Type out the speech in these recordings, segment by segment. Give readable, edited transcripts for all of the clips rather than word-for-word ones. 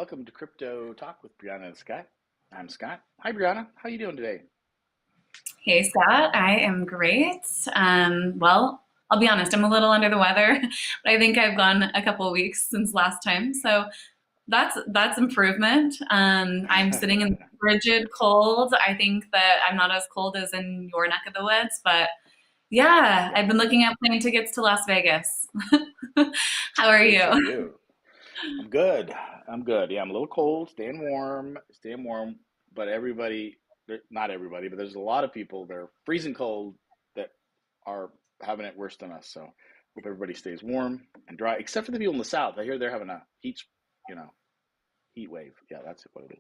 welcome to Crypto Talk with Brianna and Scott. I'm Scott. Hi, Brianna. How you doing today? Hey Scott, I am great. I'll be honest, I'm a little under the weather, but I think I've gone a couple of weeks since last time, so that's improvement. I'm sitting in frigid cold. I think that I'm not as cold as in your neck of the woods, but yeah, Yeah, I've been looking at plane tickets to Las Vegas. How are good for you? you. I'm good. I'm good. Yeah, I'm a little cold, staying warm, but not everybody, but there's a lot of people that are freezing cold that are having it worse than us. So hope everybody stays warm and dry, except for the people in the south. I hear they're having a you know, heat wave. Yeah, that's what it is.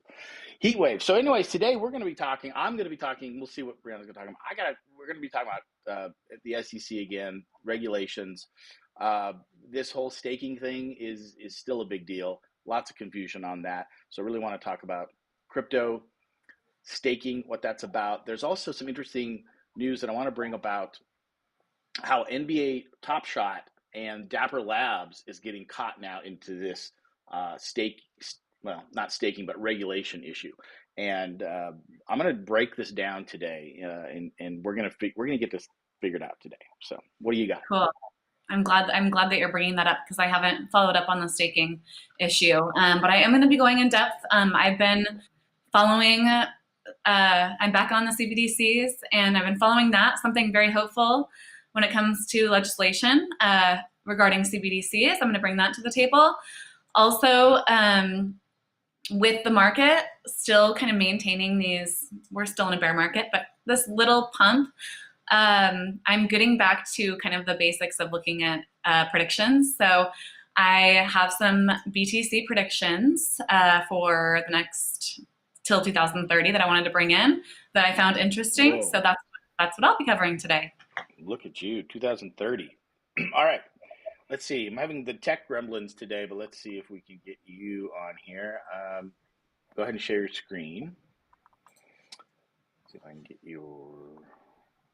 Heat wave. So, anyways, today we're going to be talking. I'm going to be talking. We'll see what Brianna's going to talk about. We're going to be talking about the SEC again, regulations. This whole staking thing is still a big deal. Lots of confusion on that. So, I really want to talk about crypto staking, what that's about. There's also some interesting news that I want to bring about how NBA Top Shot and Dapper Labs is getting caught now into this stake, well, not staking, but regulation issue. And I'm going to break this down today, and we're gonna get this figured out today. So, what do you got? Cool. I'm glad that you're bringing that up because I haven't followed up on the staking issue. But I am going to be going in depth. I've been following. I'm back on the CBDCs, and I've been following that. Something very hopeful when it comes to legislation regarding CBDCs. I'm going to bring that to the table. Also, with the market still kind of maintaining these, we're still in a bear market, but this little pump. I'm getting back to kind of the basics of looking at predictions. So I have some BTC predictions for the next till 2030 that I wanted to bring in that I found interesting. So Whoa, that's what I'll be covering today. look at you, 2030. All right, let's see. I'm having the tech gremlins today, but let's see if we can get you on here. Go ahead and share your screen. See if I can get your.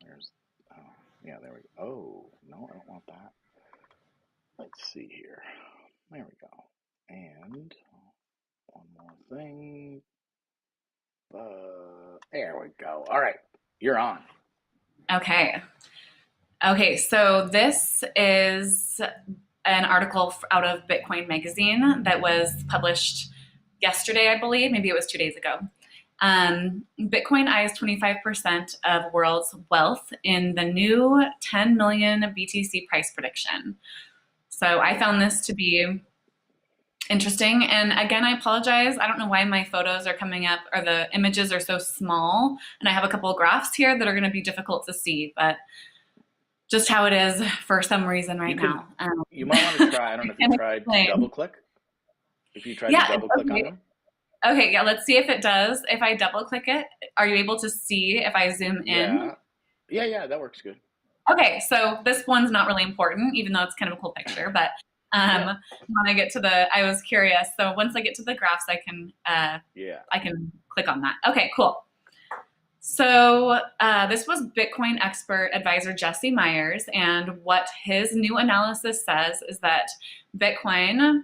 There's. Oh, yeah, there we go. Oh, no, I don't want that. Let's see here. There we go. And one more thing. There we go. All right, you're on. Okay. Okay, so this is an article out of Bitcoin Magazine that was published yesterday, I believe. Maybe it was 2 days ago. Bitcoin eyes 25% of world's wealth in the new 10 million BTC price prediction. So I found this to be interesting. And again, I apologize. I don't know why my photos are coming up or the images are so small. And I have a couple of graphs here that are going to be difficult to see, but just how it is for some reason You right can. now. You might want to try. I don't know if you Can tried to double explain. click. If you tried to Yeah, double click on okay. them. Okay, yeah, let's see if it does. If I double click it, are you able to see if I zoom in? Yeah. Yeah. That works good. Okay, so this one's not really important, even though it's kind of a cool picture, but Yeah. when I get to I was curious. So once I get to the graphs, Yeah. I can click on that. Okay, cool. So this was Bitcoin expert advisor Jesse Myers, and what his new analysis says is that Bitcoin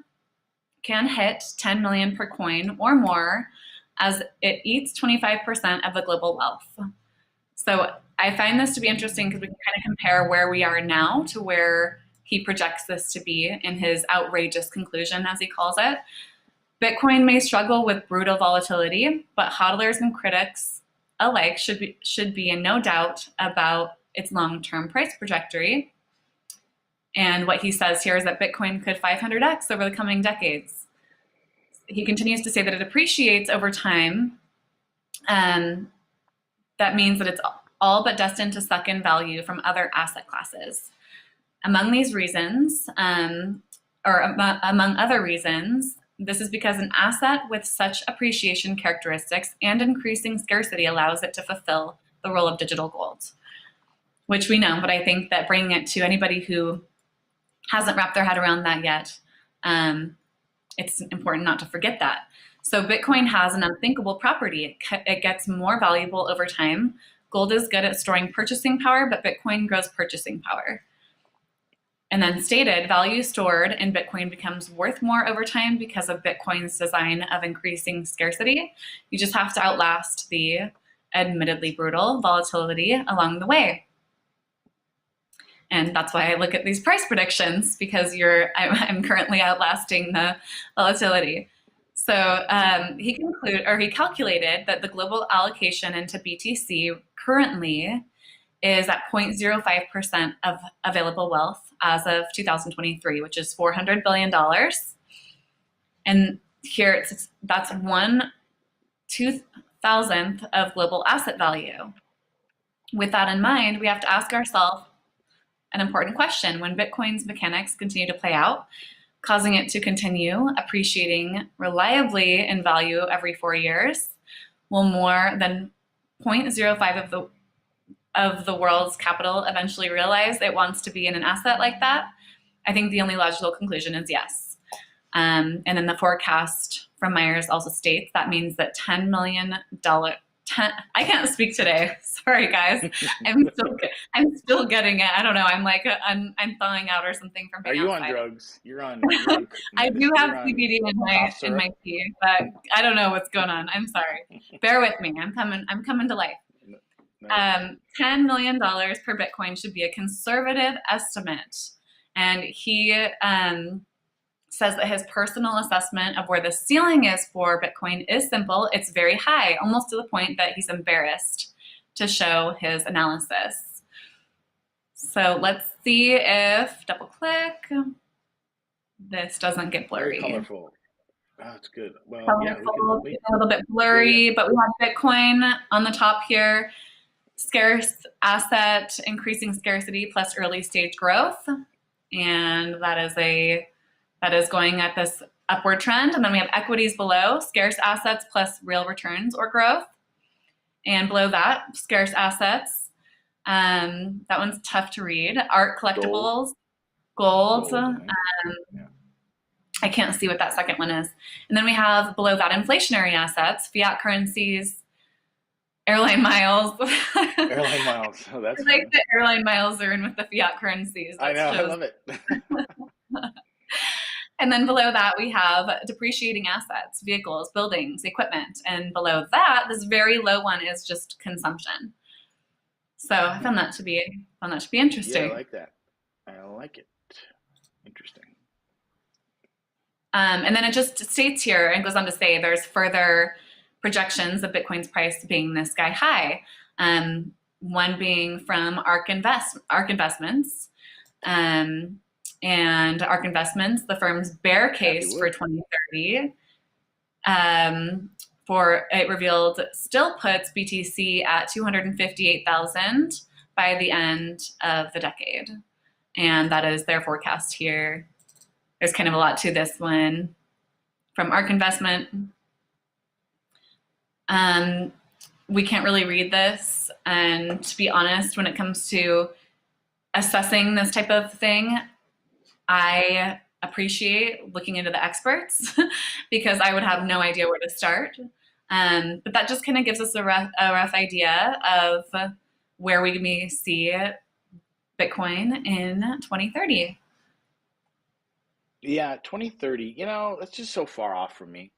can hit 10 million per coin or more as it eats 25% of the global wealth. So I find this to be interesting because we can kind of compare where we are now to where he projects this to be in his outrageous conclusion, as he calls it. Bitcoin may struggle with brutal volatility, but hodlers and critics alike should be in no doubt about its long-term price trajectory. And what he says here is that Bitcoin could 500x over the coming decades. He continues to say that it appreciates over time. That means that it's all but destined to suck in value from other asset classes. Among these reasons, among other reasons, this is because an asset with such appreciation characteristics and increasing scarcity allows it to fulfill the role of digital gold, which we know, but I think that bringing it to anybody who hasn't wrapped their head around that yet, it's important not to forget that. So Bitcoin has an unthinkable property. It gets more valuable over time. Gold is good at storing purchasing power, but Bitcoin grows purchasing power. And then stated, value stored in Bitcoin becomes worth more over time because of Bitcoin's design of increasing scarcity. You just have to outlast the admittedly brutal volatility along the way. And that's why I look at these price predictions, because I'm currently outlasting the volatility. So he calculated that the global allocation into BTC currently is at 0.05% of available wealth as of 2023, which is $400 billion. And here that's 1/2000th of global asset value. With that in mind, we have to ask ourselves an important question. When Bitcoin's mechanics continue to play out, causing it to continue appreciating reliably in value every 4 years, will more than 0.05 of the world's capital eventually realize it wants to be in an asset like that? I think the only logical conclusion is yes. And then the forecast from Myers also states that means that $10 million. I can't speak today. Sorry, guys. I'm still getting it. I don't know. I'm thawing out or something from being Are you outside. On drugs? You're on I do have CBD in my tea, but I don't know what's going on. I'm sorry. Bear with me. I'm coming to life. $10 million per Bitcoin should be a conservative estimate. And he says that his personal assessment of where the ceiling is for Bitcoin is simple. It's very high, almost to the point that he's embarrassed to show his analysis. So let's see if, double click, this doesn't get blurry. Very colorful. Oh, it's good. Well, colorful, yeah, a little bit blurry, but we have Bitcoin on the top here. Scarce asset, increasing scarcity plus early stage growth. And that is going at this upward trend. And then we have equities below, scarce assets plus real returns or growth. And below that, scarce assets. That one's tough to read. Art collectibles, gold. I can't see what that second one is. And then we have below that inflationary assets, fiat currencies, airline miles. Airline miles. Oh, that's like the airline miles are in with the fiat currencies. I know. I love it. And then below that, we have depreciating assets, vehicles, buildings, equipment. And below that, this very low one is just consumption. So I found that to be interesting. Yeah, I like that. I like it. Interesting. And then it just states here and goes on to say there's further projections of Bitcoin's price being this sky high. One being from ARK Investments. And ARK Investments, the firm's bear case for 2030, for it revealed still puts BTC at 258,000 by the end of the decade. And that is their forecast here. There's kind of a lot to this one from ARK Investment. We can't really read this. And to be honest, when it comes to assessing this type of thing, I appreciate looking into the experts because I would have no idea where to start. But that just kind of gives us a rough idea of where we may see Bitcoin in 2030. Yeah, 2030, that's just so far off from me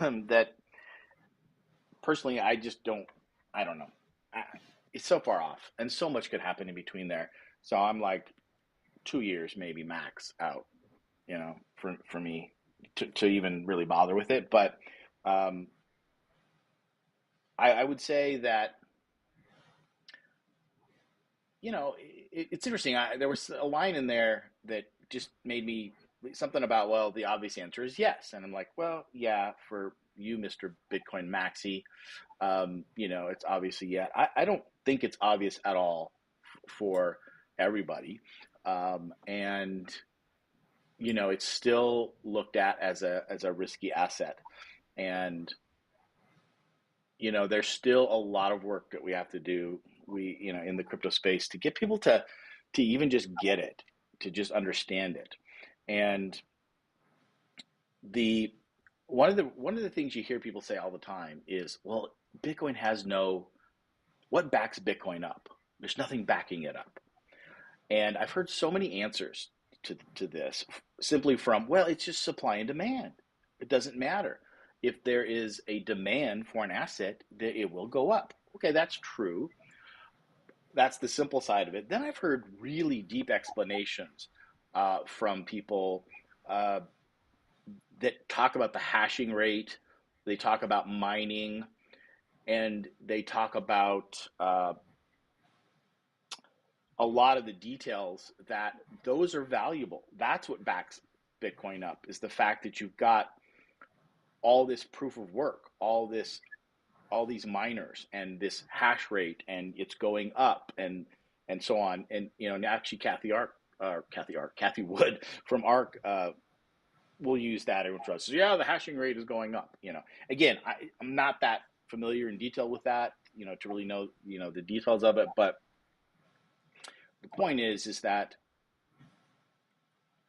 that personally, I don't know. It's so far off and so much could happen in between there. So I'm like 2 years maybe max out, for me to even really bother with it. But I would say that, it's interesting. There was a line in there that just made me something about, well, the obvious answer is yes. And I'm like, well, yeah, for you, Mr. Bitcoin Maxi, it's obviously, yeah. I don't think it's obvious at all for everybody. And it's still looked at as a risky asset. And, there's still a lot of work that we have to do, in the crypto space to get people to even just get it, to just understand it. And one of the things you hear people say all the time is, well, Bitcoin has what backs Bitcoin up? There's nothing backing it up. And I've heard so many answers to this simply from, well, it's just supply and demand. It doesn't matter. If there is a demand for an asset, it will go up. Okay, that's true. That's the simple side of it. Then I've heard really deep explanations from people uh, that talk about the hashing rate, they talk about mining, and they talk about a lot of the details that those are valuable. That's what backs Bitcoin up is the fact that you've got all this proof of work, all these miners and this hash rate and it's going up and so on. And actually Kathy Wood from ARC will use that every once. So yeah, the hashing rate is going up. Again, I'm not that familiar in detail with that, to really know, the details of it. But the point is that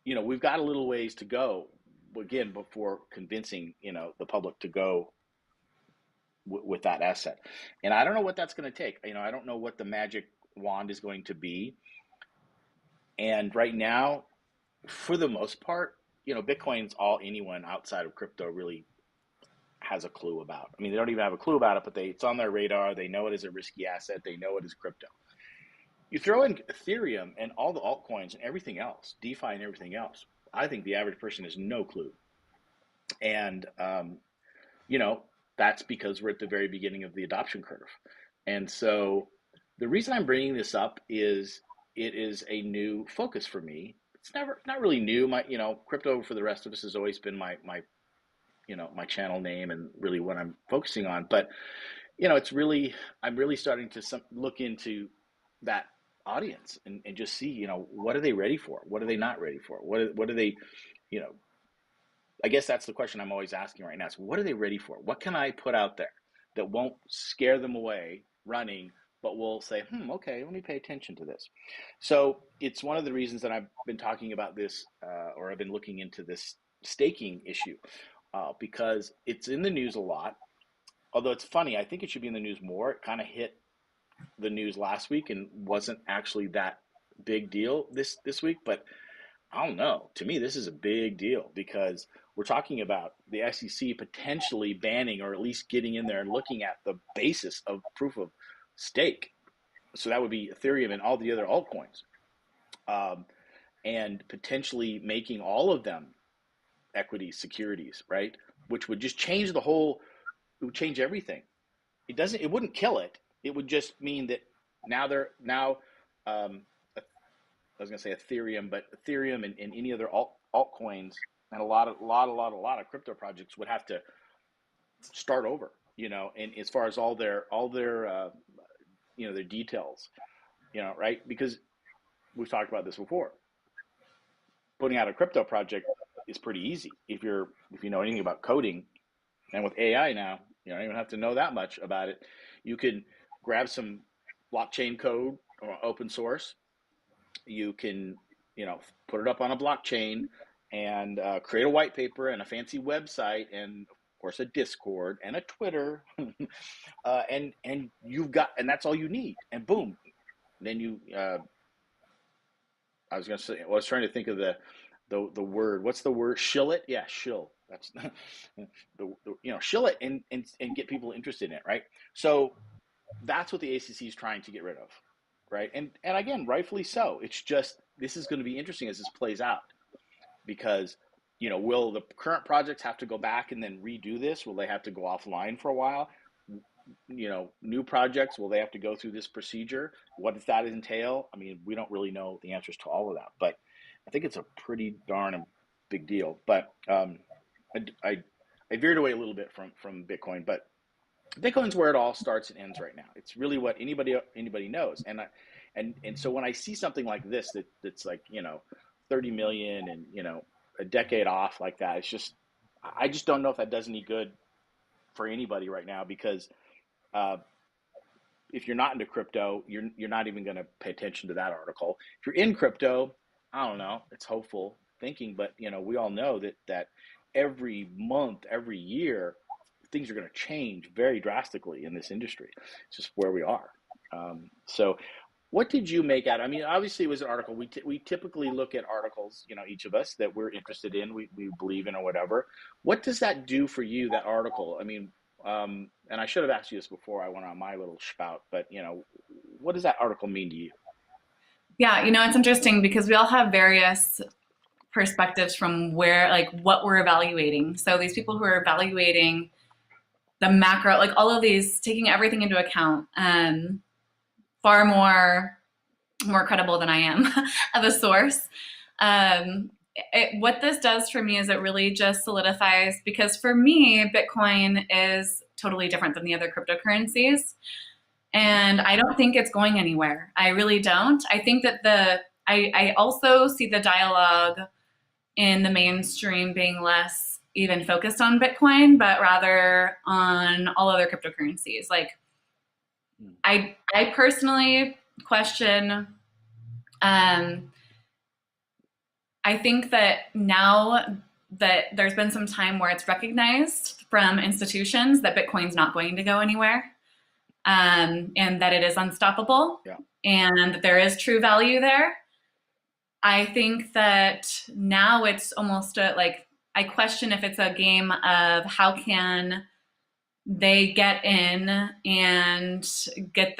we've got a little ways to go again before convincing the public to go with that asset. And I don't know what that's going to take. I don't know what the magic wand is going to be. And right now, for the most part, Bitcoin's all anyone outside of crypto really has a clue about. I mean, they don't even have a clue about it, but it's on their radar. They know it is a risky asset. They know it is crypto. You throw in Ethereum and all the altcoins and everything else, DeFi and everything else. I think the average person has no clue. And, you know, that's because we're at the very beginning of the adoption curve. And so the reason I'm bringing this up is it is a new focus for me. It's not really new. Crypto for the rest of us has always been my channel name and really what I'm focusing on. But, I'm really starting to look into that audience and just see, what are they ready for? What are they not ready for? What are they, you know, I guess that's the question I'm always asking right now. Is what are they ready for? What can I put out there that won't scare them away running, but will say, okay, let me pay attention to this. So it's one of the reasons that I've been talking about this, or I've been looking into this staking issue, because it's in the news a lot. Although it's funny, I think it should be in the news more. It kind of hit the news last week and wasn't actually that big deal this week, but I don't know. To me, this is a big deal because we're talking about the SEC potentially banning or at least getting in there and looking at the basis of proof of stake. So that would be Ethereum and all the other altcoins, um, and potentially making all of them equity securities, right? Which would just change the whole. It would change everything. It doesn't. It wouldn't kill it. It would just mean that now. I was going to say Ethereum, but Ethereum and any other altcoins and a lot of crypto projects would have to start over, and as far as all their their details, right? Because we've talked about this before. Putting out a crypto project is pretty easy if you know anything about coding, and with AI now, you don't even have to know that much about it. You can grab some blockchain code or open source. You can, put it up on a blockchain and create a white paper and a fancy website and of course a Discord and a Twitter, and and that's all you need. And boom, then I was gonna say, I was trying to think of the word. What's the word? Shill it? Yeah, shill. That's shill it and get people interested in it, right? So that's what the ACC is trying to get rid of, right? And again, rightfully so. It's just this is going to be interesting as this plays out because will the current projects have to go back and then redo this? Will they have to go offline for a while? New projects, will they have to go through this procedure? What does that entail? I mean, we don't really know the answers to all of that, but I think it's a pretty darn big deal. But I veered away a little bit from Bitcoin, but Bitcoin's where it all starts and ends right now. It's really what anybody knows. And so when I see something like this that's like 30 million and a decade off like that, I just don't know if that does any good for anybody right now because uh, if you're not into crypto, you're not even going to pay attention to that article. If you're in crypto, I don't know. It's hopeful thinking, but we all know that every month, every year, things are going to change very drastically in this industry. It's just where we are. So what did you make out? I mean, obviously it was an article. We typically look at articles, each of us that we're interested in, we believe in or whatever. What does that do for you, that article? I mean, and I should have asked you this before I went on my little spout, but what does that article mean to you? Yeah, it's interesting because we all have various perspectives from where, like, what we're evaluating. So these people who are evaluating the macro, like all of these, taking everything into account, far more credible than I am of a source. What this does for me is it really just solidifies, because for me, Bitcoin is totally different than the other cryptocurrencies. And I don't think it's going anywhere. I really don't. I think that I also see the dialogue in the mainstream being less even focused on Bitcoin, but rather on all other cryptocurrencies. Like, I personally question. I think that now that there's been some time where it's recognized from institutions that Bitcoin's not going to go anywhere, and that it is unstoppable, Yeah. and that there is true value there. I think that now it's almost like, I question if it's a game of how can they get in and get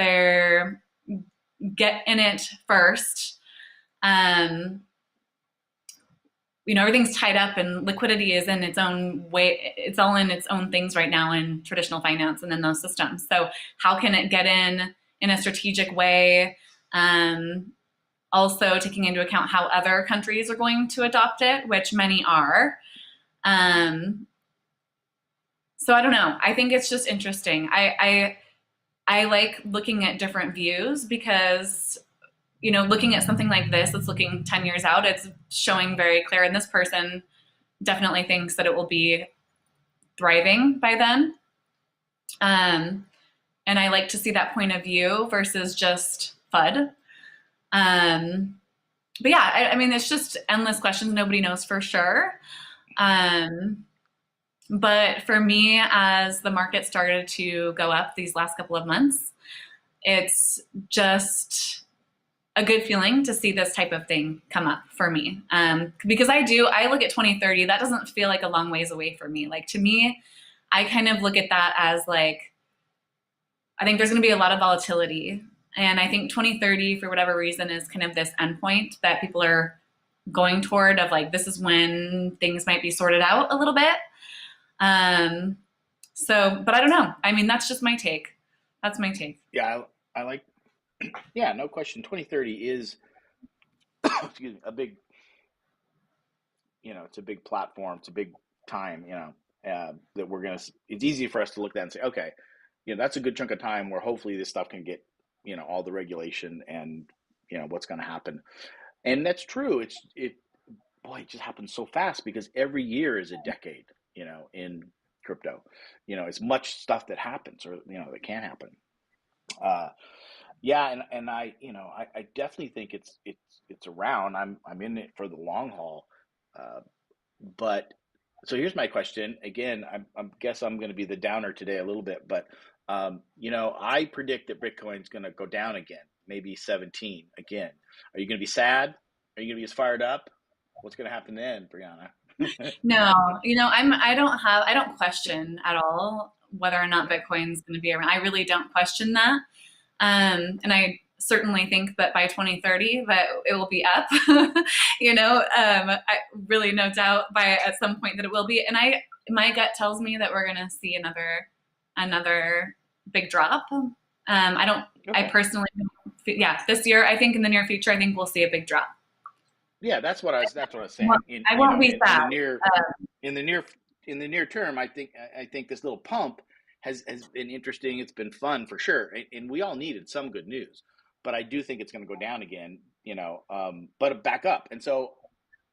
in it first. Um, everything's tied up, and liquidity is in its own way. It's all in its own things right now in traditional finance and in those systems. So how can it get in a strategic way? Also taking into account how other countries are going to adopt it, which many are. So I don't know. I think it's just interesting. I like looking at different views because, looking at something like this, it's looking 10 years out, it's showing very clear. And this person definitely thinks that it will be thriving by then. And I like to see that point of view versus just FUD. But yeah, I mean, it's just endless questions. Nobody knows for sure. But for me, as the market started to go up these last couple of months, it's just a good feeling to see this type of thing come up for me. Because I look at 2030, that doesn't feel like a long ways away for me. Like, to me, I kind of look at that as like, I think there's going to be a lot of volatility. And I think 2030, for whatever reason, is kind of this endpoint that people are going toward, of like, this is when things might be sorted out a little bit. But I don't know. I mean, that's just my take. That's my take. Yeah, I like. Yeah, no question. 2030 is, excuse me, a big. It's a big platform. It's a big time. That we're gonna. It's easy for us to look at that and say, okay, that's a good chunk of time where hopefully this stuff can get, all the regulation and what's going to happen. And that's true. Boy, it just happens so fast because every year is a decade, in crypto. It's much stuff that happens or, that can happen. Uh, yeah. And I definitely think it's around. I'm in it for the long haul. Uh, but so here's my question. Again, I guess I'm going to be the downer today a little bit, but I predict that Bitcoin's going to go down again, maybe 17 again. Are you going to be sad? Are you going to be as fired up? What's going to happen then, Brianna? No, I don't question at all whether or not Bitcoin's going to be around. I really don't question that. And I certainly think that by 2030 that it will be up. I really no doubt by at some point that it will be. And my gut tells me that we're going to see another big drop. I Okay. personally, yeah, this year, I think in the near future, I think we'll see a big drop. Yeah, that's what I was saying. I won't be In the sad. near in the near in the near term, I think this little pump has been interesting. It's been fun for sure, and we all needed some good news. But I do think it's going to go down again, but back up. And so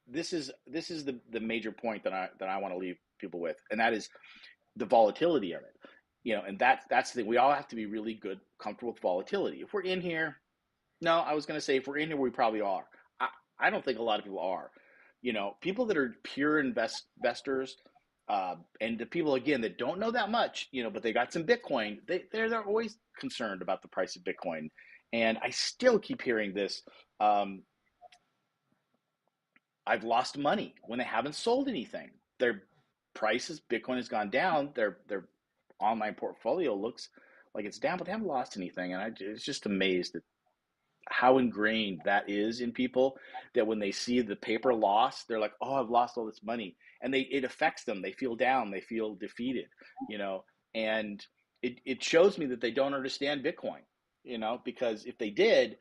this is the major point that I want to leave people with, and that is the volatility of it. And that's the thing. We all have to be really good, comfortable with volatility. If we're in here, no, I was going to say if we're in here, we probably are. I, I don't think a lot of people are. People that are pure investors, and the people again that don't know that much, but they got some Bitcoin. They're always concerned about the price of Bitcoin, And I still keep hearing this. Um, I've lost money when they haven't sold anything. Their prices, Bitcoin has gone down. Their online portfolio looks like it's down, but they haven't lost anything. And I was just amazed at how ingrained that is in people, that when they see the paper loss, they're like, "Oh, I've lost all this money," and it affects them. They feel down. They feel defeated. You know, and it shows me that they don't understand Bitcoin. Because if they did,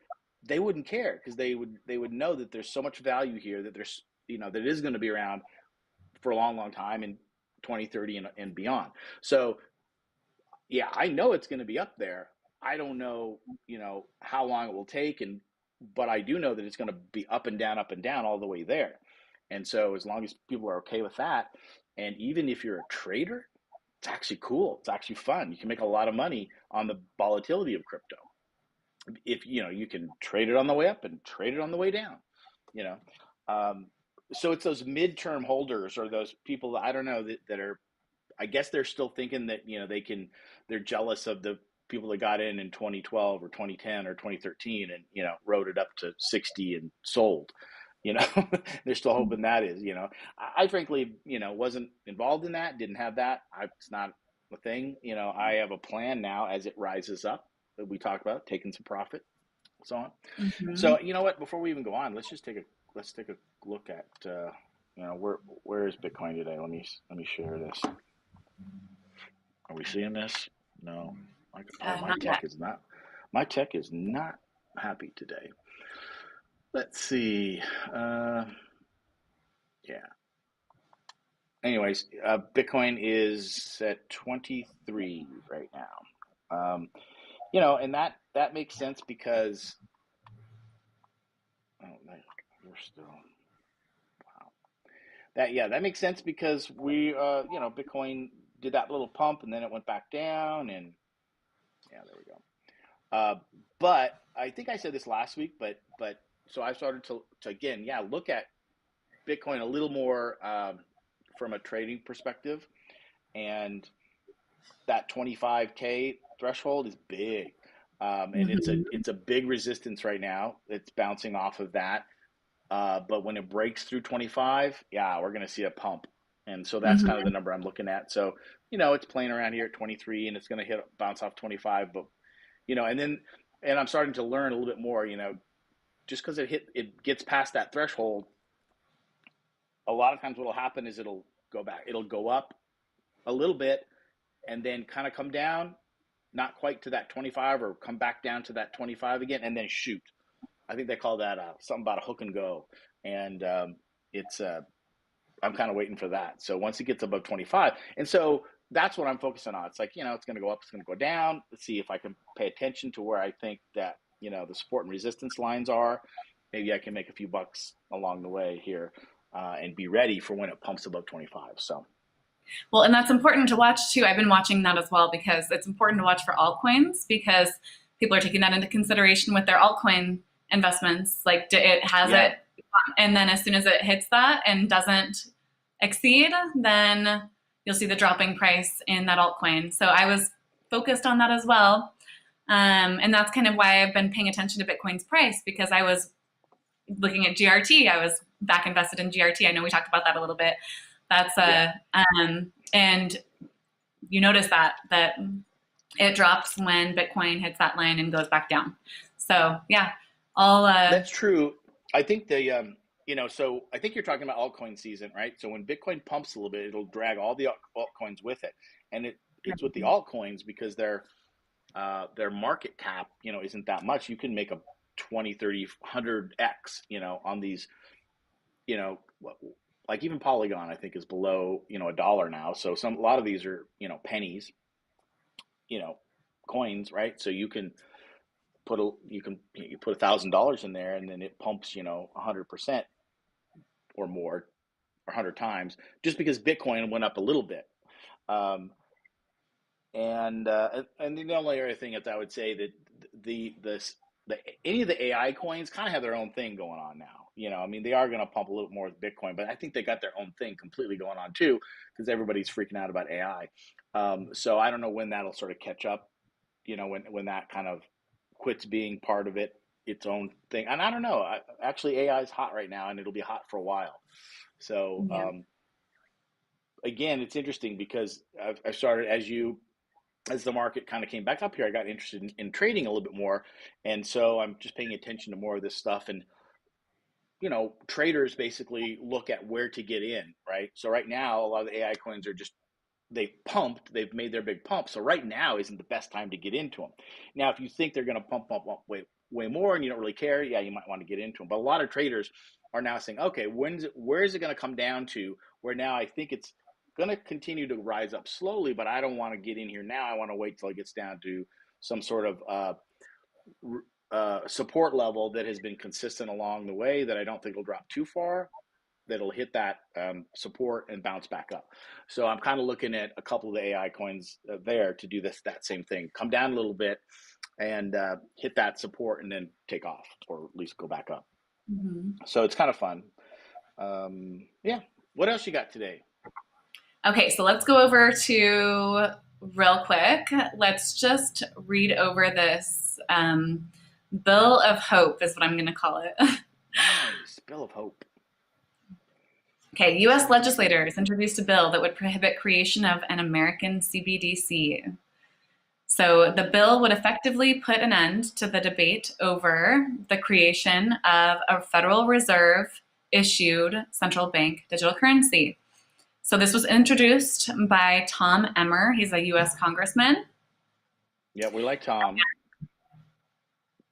they wouldn't care, because they would know that there's so much value here, that there's that it is going to be around for a long, long time, in 2030 and beyond. So yeah, I know it's going to be up there. I don't know, how long it will take, but I do know that it's going to be up and down all the way there. And so as long as people are okay with that, and even if you're a trader, it's actually cool. It's actually fun. You can make a lot of money on the volatility of crypto. If you can trade it on the way up and trade it on the way down, you know. Um, so it's those midterm holders, or those people that I don't know, that are, I guess they're still thinking that they're jealous of the people that got in 2012 or 2010 or 2013 and rode it up to 60 and sold. You know, they're still hoping that is. I frankly wasn't involved in that, didn't have that. It's not a thing. I have a plan now as it rises up that we talked about, taking some profit, so on. Mm-hmm. So you know what? Before we even go on, let's take a look at where is Bitcoin today. Let me share this. Are we seeing this? No. Oh, my Not yet. tech is not. My tech is not happy today. Let's see. Uh, yeah. Anyways, Bitcoin is at 23 right now. And that makes sense because oh, we're still wow. That makes sense because Bitcoin did that little pump and then it went back down, and yeah, there we go. Uh, but I think I said this last week, but so I started to again, yeah, look at Bitcoin a little more from a trading perspective, and that 25K threshold is big, and it's a Mm-hmm. it's a big resistance right now. It's bouncing off of that, but when it breaks through 25, yeah, we're going to see a pump, and so that's kind of Mm-hmm. the number I'm looking at. So it's playing around here at 23, and it's going to bounce off 25, but and I'm starting to learn a little bit more, just because it gets past that threshold, a lot of times what'll happen is it'll go up a little bit and then kind of come down, not quite to that 25, or come back down to that 25 again, and then shoot. I think they call that something about a hook and go. And it's I'm kind of waiting for that. So once it gets above 25, and so that's what I'm focusing on. It's like, it's going to go up, it's going to go down. Let's see if I can pay attention to where I think that, the support and resistance lines are. Maybe I can make a few bucks along the way here, and be ready for when it pumps above 25. So, Well, and that's important to watch too. I've been watching that as well because it's important to watch for altcoins because people are taking that into consideration with their altcoin investments. Like it has yeah. it, and then as soon as it hits that and doesn't exceed, then you'll see the dropping price in that altcoin. So I was focused on that as well. And that's kind of why I've been paying attention to Bitcoin's price because I was looking at GRT. I was back invested in GRT. I know we talked about that a little bit. That's Yeah. and you notice that it drops when Bitcoin hits that line and goes back down. So yeah, all That's true. I think so I think you're talking about altcoin season, right? So when Bitcoin pumps a little bit, it'll drag all the altcoins with it. And it's with the altcoins because their market cap, isn't that much. You can make a 20, 30, 100x, on these, you know, like even Polygon, I think is below, a dollar now. So a lot of these are, pennies, you know, coins, right? So you put $1,000 in there and then it pumps 100% or more, or 100 times, just because Bitcoin went up a little bit. Um, and the only other thing is I would say that the the any of the AI coins kind of have their own thing going on now. I mean, they are going to pump a little more with Bitcoin, but I think they got their own thing completely going on too, because everybody's freaking out about AI. So I don't know when that'll sort of catch up. When that kind of quits being part of it, its own thing. And I don't know. Actually, AI is hot right now, and it'll be hot for a while. So Yeah. again, it's interesting because I started as the market kind of came back up here. I got interested in trading a little bit more, and so I'm just paying attention to more of this stuff. And traders basically look at where to get in, right? So right now, a lot of the AI coins are just they've made their big pump. So right now isn't the best time to get into them. Now, if you think they're going to pump way more and you don't really care, yeah, you might want to get into them. But a lot of traders are now saying, okay, where is it going to come down to where now I think it's going to continue to rise up slowly, but I don't want to get in here now. I want to wait till it gets down to some sort of support level that has been consistent along the way that I don't think will drop too far, that'll hit that support and bounce back up. So I'm kind of looking at a couple of the AI coins there to do that same thing, come down a little bit and hit that support and then take off, or at least go back up. Mm-hmm. So it's kind of fun. Yeah. What else you got today? Okay, so let's go over to real quick. Let's just read over this Bill of Hope is what I'm going to call it. Nice. Bill of Hope. Okay, U.S. legislators introduced a bill that would prohibit creation of an American CBDC. So the bill would effectively put an end to the debate over the creation of a Federal Reserve issued central bank digital currency. So this was introduced by Tom Emmer. He's a U.S. congressman. Yeah, we like Tom.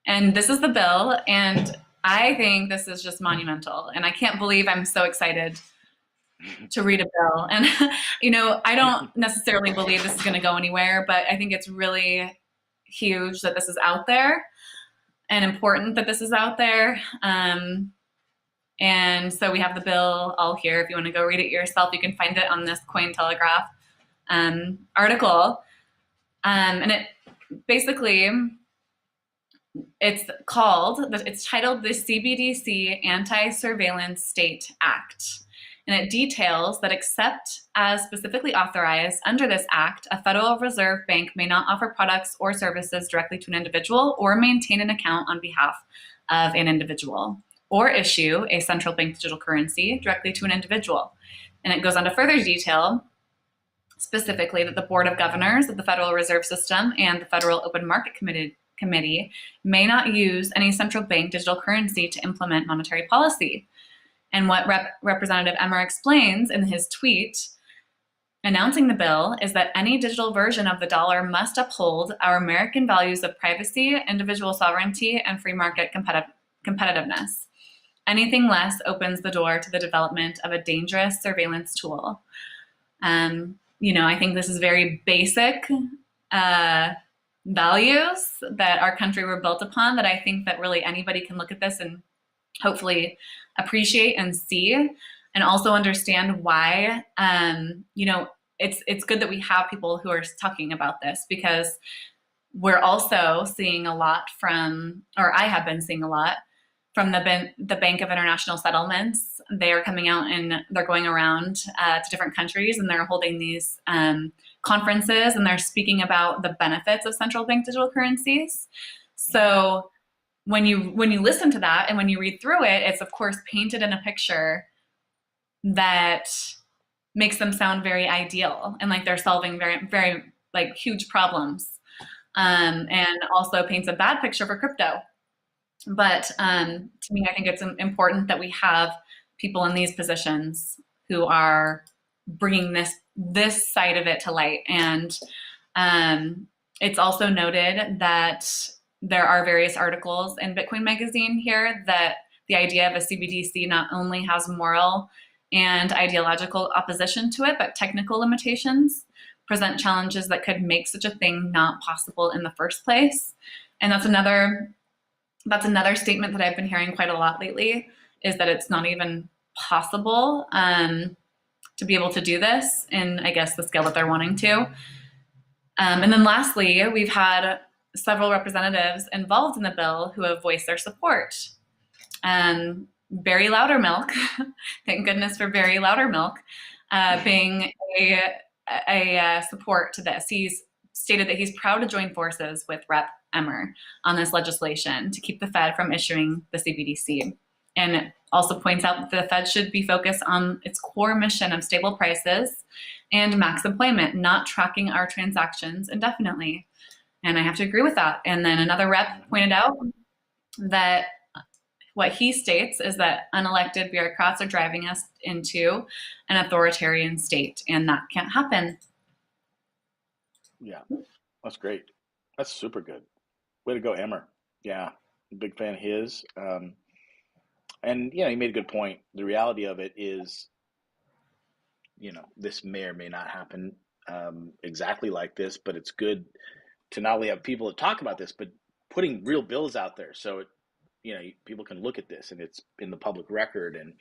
And this is the bill, and I think this is just monumental. And I can't believe I'm so excited to read a bill. And, I don't necessarily believe this is going to go anywhere, but I think it's really huge that this is out there and important that this is out there. And so we have the bill all here. If you want to go read it yourself, you can find it on this Cointelegraph article. And it basically, it's titled the CBDC Anti-Surveillance State Act. And it details that except as specifically authorized under this act, a Federal Reserve Bank may not offer products or services directly to an individual or maintain an account on behalf of an individual, or issue a central bank digital currency directly to an individual. And it goes on to further detail specifically that the Board of Governors of the Federal Reserve System and the Federal Open Market Committee may not use any central bank digital currency to implement monetary policy. And what Representative Emmer explains in his tweet announcing the bill is that any digital version of the dollar must uphold our American values of privacy, individual sovereignty, and free market competitiveness. Anything less opens the door to the development of a dangerous surveillance tool. I think this is very basic values that our country were built upon, that I think that really anybody can look at this and hopefully appreciate and see, and also understand why. It's good that we have people who are talking about this, because we're also seeing a lot I have been seeing a lot from the Bank of International Settlements. They are coming out and they're going around to different countries, and they're holding these conferences, and they're speaking about the benefits of central bank digital currencies. So when you listen to that and when you read through it, it's of course painted in a picture that makes them sound very ideal and like they're solving very, very like huge problems, and also paints a bad picture for crypto. But to me, I think it's important that we have people in these positions who are bringing this side of it to light. And it's also noted that there are various articles in Bitcoin Magazine here that the idea of a CBDC not only has moral and ideological opposition to it, but technical limitations present challenges that could make such a thing not possible in the first place. And that's another statement that I've been hearing quite a lot lately, is that it's not even possible to be able to do this in, I guess, the scale that they're wanting to. And then lastly, we've had several representatives involved in the bill who have voiced their support. Barry Loudermilk, thank goodness for Barry Loudermilk, being a support to this. He's stated that he's proud to join forces with Rep. Emmer on this legislation to keep the Fed from issuing the CBDC. And it also points out that the Fed should be focused on its core mission of stable prices and max employment, not tracking our transactions indefinitely. And I have to agree with that. And then another rep pointed out that what he states is that unelected bureaucrats are driving us into an authoritarian state, and that can't happen. Yeah, that's great. That's super good. Way to go, Emmer. Yeah, big fan of his. And he made a good point. The reality of it is, this may or may not happen exactly like this, but it's good to not only have people to talk about this, but putting real bills out there so people can look at this and it's in the public record, and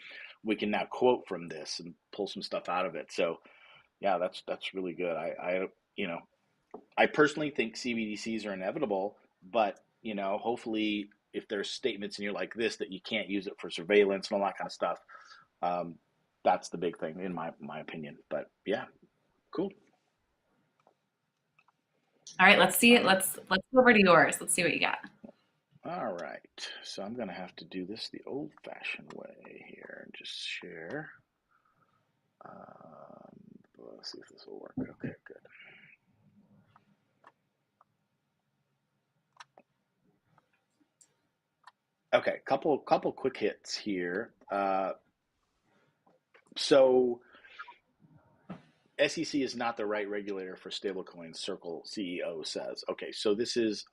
we can now quote from this and pull some stuff out of it. So yeah, that's really good. I personally think CBDCs are inevitable, but hopefully if there's statements in here like this that you can't use it for surveillance and all that kind of stuff, that's the big thing in my opinion. But yeah, cool. All right, let's see it. Let's go over to yours. Let's see what you got. All right, so I'm gonna have to do this the old-fashioned way here and just share. Let's see if this will work. Okay, good. Okay, couple quick hits here. So SEC is not the right regulator for stablecoins, Circle CEO says. Okay, so this is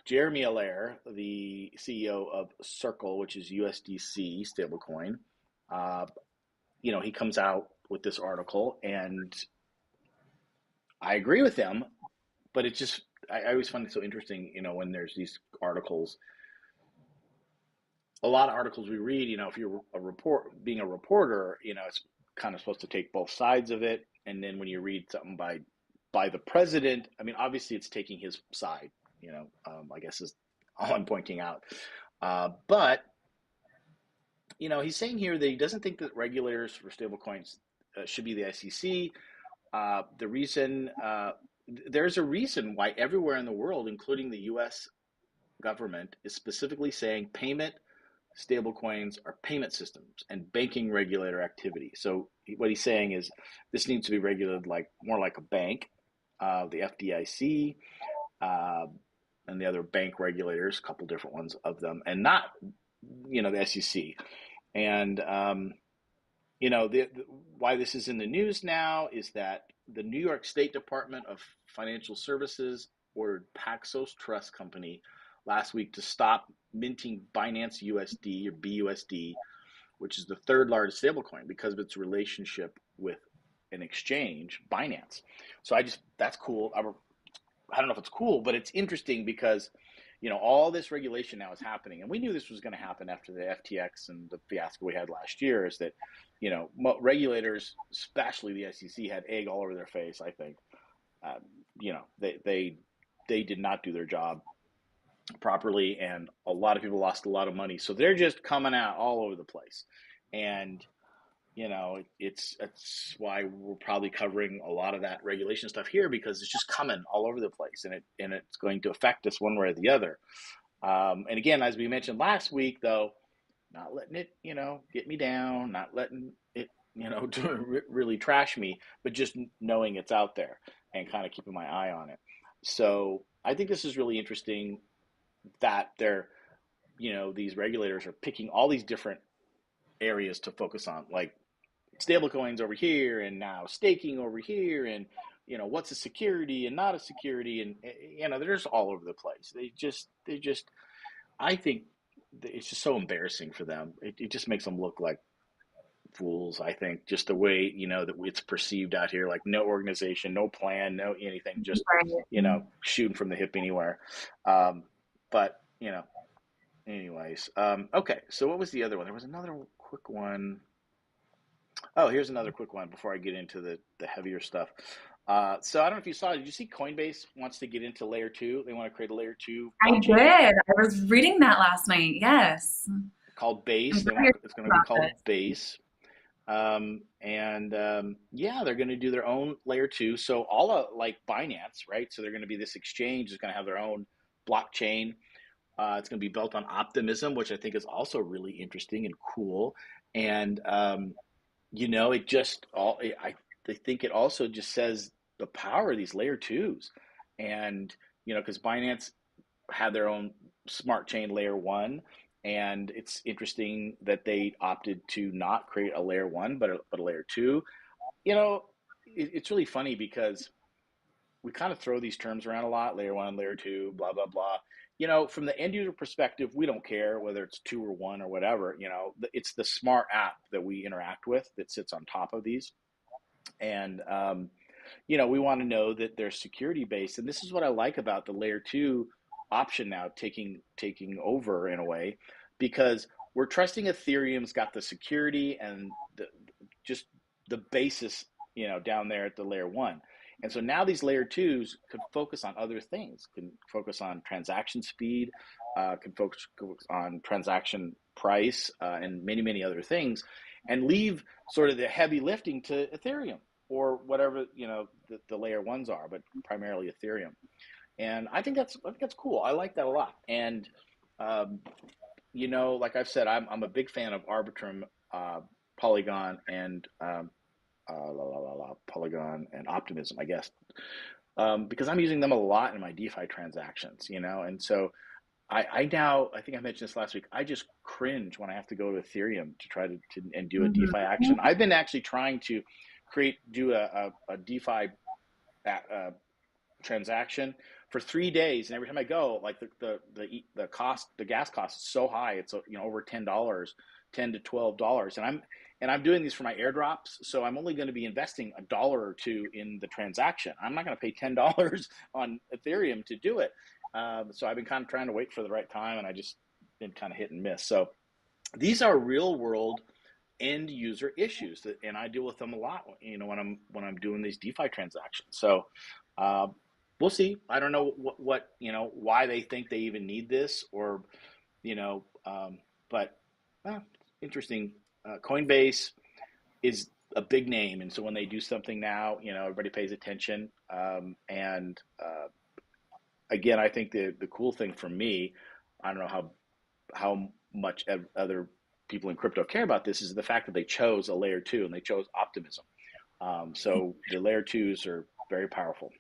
Jeremy Allaire, the CEO of Circle, which is USDC stablecoin. He comes out with this article, and I agree with him, but it just I always find it so interesting, when there's these articles. A lot of articles we read, if you're being a reporter, it's kind of supposed to take both sides of it. And then when you read something by the president, I mean, obviously it's taking his side, I guess is all I'm pointing out. But he's saying here that he doesn't think that regulators for stablecoins should be the SEC. The reason there's a reason why everywhere in the world, including the U.S. government, is specifically saying payment stablecoins are payment systems and banking regulator activity. So what he's saying is this needs to be regulated more like a bank, the FDIC, and the other bank regulators, a couple different ones of them, and not the SEC. And why this is in the news now is that the New York State Department of Financial Services ordered Paxos Trust Company last week to stop minting Binance USD or BUSD, which is the third largest stablecoin, because of its relationship with an exchange, Binance. So that's cool. I don't know if it's cool, but it's interesting because all this regulation now is happening, and we knew this was going to happen after the FTX and the fiasco we had last year. Is that regulators, especially the SEC, had egg all over their face. I think they did not do their job properly, and a lot of people lost a lot of money. So they're just coming out all over the place, and it's why we're probably covering a lot of that regulation stuff here, because it's just coming all over the place, and it's going to affect us one way or the other. And again, as we mentioned last week, though, not letting it get me down, not letting it really trash me, but just knowing it's out there and kind of keeping my eye on it. So I think this is really interesting that these regulators are picking all these different areas to focus on, like stablecoins over here, and now staking over here, and what's a security and not a security, and they're just all over the place. They just I think it's just so embarrassing for them. It just makes them look like fools. I think just the way that it's perceived out here, like no organization, no plan, no anything, just shooting from the hip anywhere. But anyways, okay. So what was the other one? There was another quick one. Oh, here's another quick one before I get into the heavier stuff. So I don't know if you saw, did you see Coinbase wants to get into layer 2? They want to create a layer 2 blockchain. I did. I was reading that last night. Yes. Called Base. It's going to be called Base. Yeah, they're going to do their own layer two. So all of like Binance, right? So they're going to be this exchange is going to have their own blockchain. It's going to be built on optimism, which I think is also really interesting and cool. And it just all I think it also just says the power of these layer twos, and because Binance had their own smart chain layer one, and it's interesting that they opted to not create a layer one, but a layer two. It's really funny because we kind of throw these terms around a lot, layer one, layer two, blah, blah, blah. From the end user perspective, we don't care whether it's two or one or whatever. It's the smart app that we interact with that sits on top of these. And, we want to know that they're security based. And this is what I like about the layer two option now taking over in a way, because we're trusting Ethereum's got the security and just the basis, down there at the layer one. And so now these layer twos could focus on other things, can focus on transaction speed, can focus on transaction price, and many, many other things, and leave sort of the heavy lifting to Ethereum or whatever, the layer ones are, but primarily Ethereum. And I think that's cool. I like that a lot. And um, like I've said, I'm a big fan of Arbitrum, Polygon, and Polygon and Optimism, I guess, because I'm using them a lot in my DeFi transactions, and so I think I mentioned this last week. I just cringe when I have to go to Ethereum to try to and do a DeFi Mm-hmm. action. I've been actually trying to do a DeFi uh, transaction for 3 days, and every time I go, like the cost, the gas cost is so high. It's over $10, $10 to $12, and I'm doing these for my airdrops, so I'm only going to be investing a dollar or two in the transaction. I'm not going to pay $10 on Ethereum to do it. So I've been kind of trying to wait for the right time, and I just been kind of hit and miss. So these are real world end user issues and I deal with them a lot. When I'm doing these DeFi transactions. So uh, we'll see. I don't know what why they think they even need this, or but interesting. Coinbase is a big name, and so when they do something now, everybody pays attention. And again, I think the cool thing for me, I don't know how much other people in crypto care about this, is the fact that they chose a layer two and they chose optimism. So the layer twos are very powerful.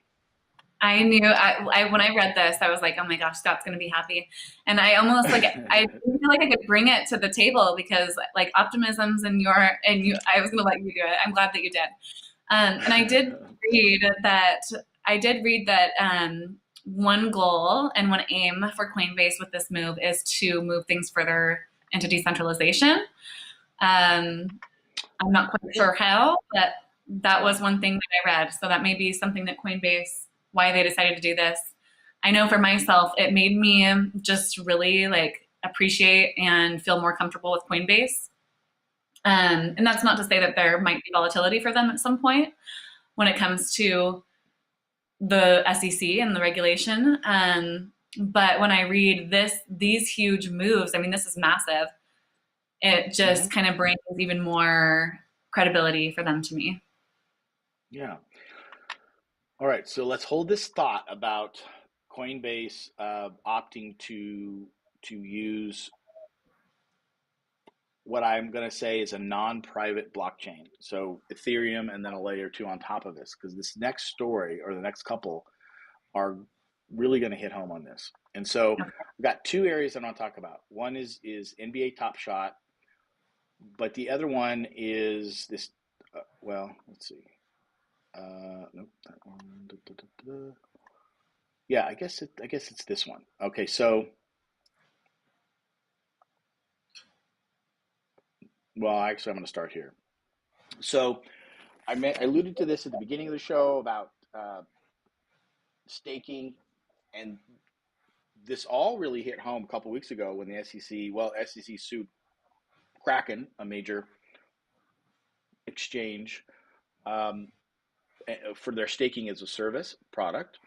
I knew when I read this, I was like, oh my gosh, Scott's going to be happy. And I almost like, I feel like I could bring it to the table because like optimisms and you, I was going to let you do it. I'm glad that you did. And read that, I did read that one goal and one aim for Coinbase with this move is to move things further into decentralization. Um, I'm not quite Yeah. sure how, but that Yeah. was one thing that I read. So that may be something that Coinbase, why they decided to do this. I know for myself, it made me just really like appreciate and feel more comfortable with Coinbase. And that's not to say that there might be volatility for them at some point when it comes to the SEC and the regulation. But when I read these huge moves, I mean, this is massive. It Hmm. just kind of brings even more credibility for them to me. Yeah. All right. So let's hold this thought about Coinbase opting to use what I'm going to say is a non-private blockchain. So Ethereum and then a layer two on top of this, because this next story or the next couple are really going to hit home on this. And so I've got two areas I want to talk about. One is NBA Top Shot, but the other one is this. Well, let's see. Nope, that one. Da, da, da, da. Yeah, I guess it's this one. Okay, so well, actually, I'm going to start here. So I alluded to this at the beginning of the show about staking, and this all really hit home a couple weeks ago when the SEC sued Kraken, a major exchange, um, for their staking as a service product,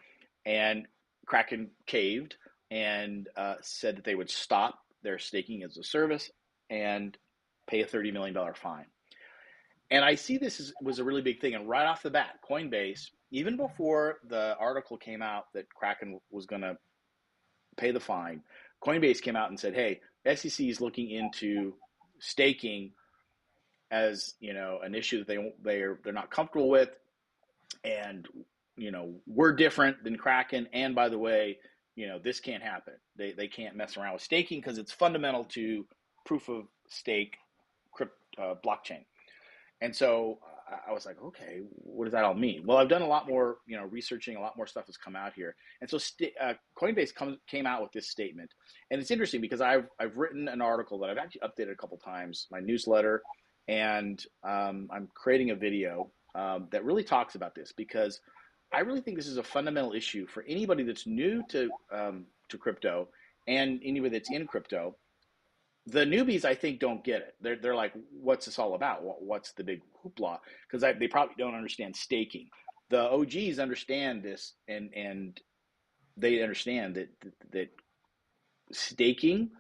and Kraken caved and said that they would stop their staking as a service and pay a $30 million fine. And I see this was a really big thing. And right off the bat, Coinbase, even before the article came out that Kraken was going to pay the fine, Coinbase came out and said, "Hey, SEC is looking into staking as an issue that they're not comfortable with, and we're different than Kraken. And by the way, this can't happen. They can't mess around with staking because it's fundamental to proof of stake blockchain." And so I was like, okay, what does that all mean? Well, I've done a lot more, researching. A lot more stuff has come out here, and so Coinbase came out with this statement, and it's interesting because I've written an article that I've actually updated a couple times, my newsletter, and I'm creating a video that really talks about this because I really think this is a fundamental issue for anybody that's new to crypto and anybody that's in crypto. The newbies, I think, don't get it. They're like, "What's this all about? What's the big hoopla?" Because they probably don't understand staking. The OGs understand this, and they understand that staking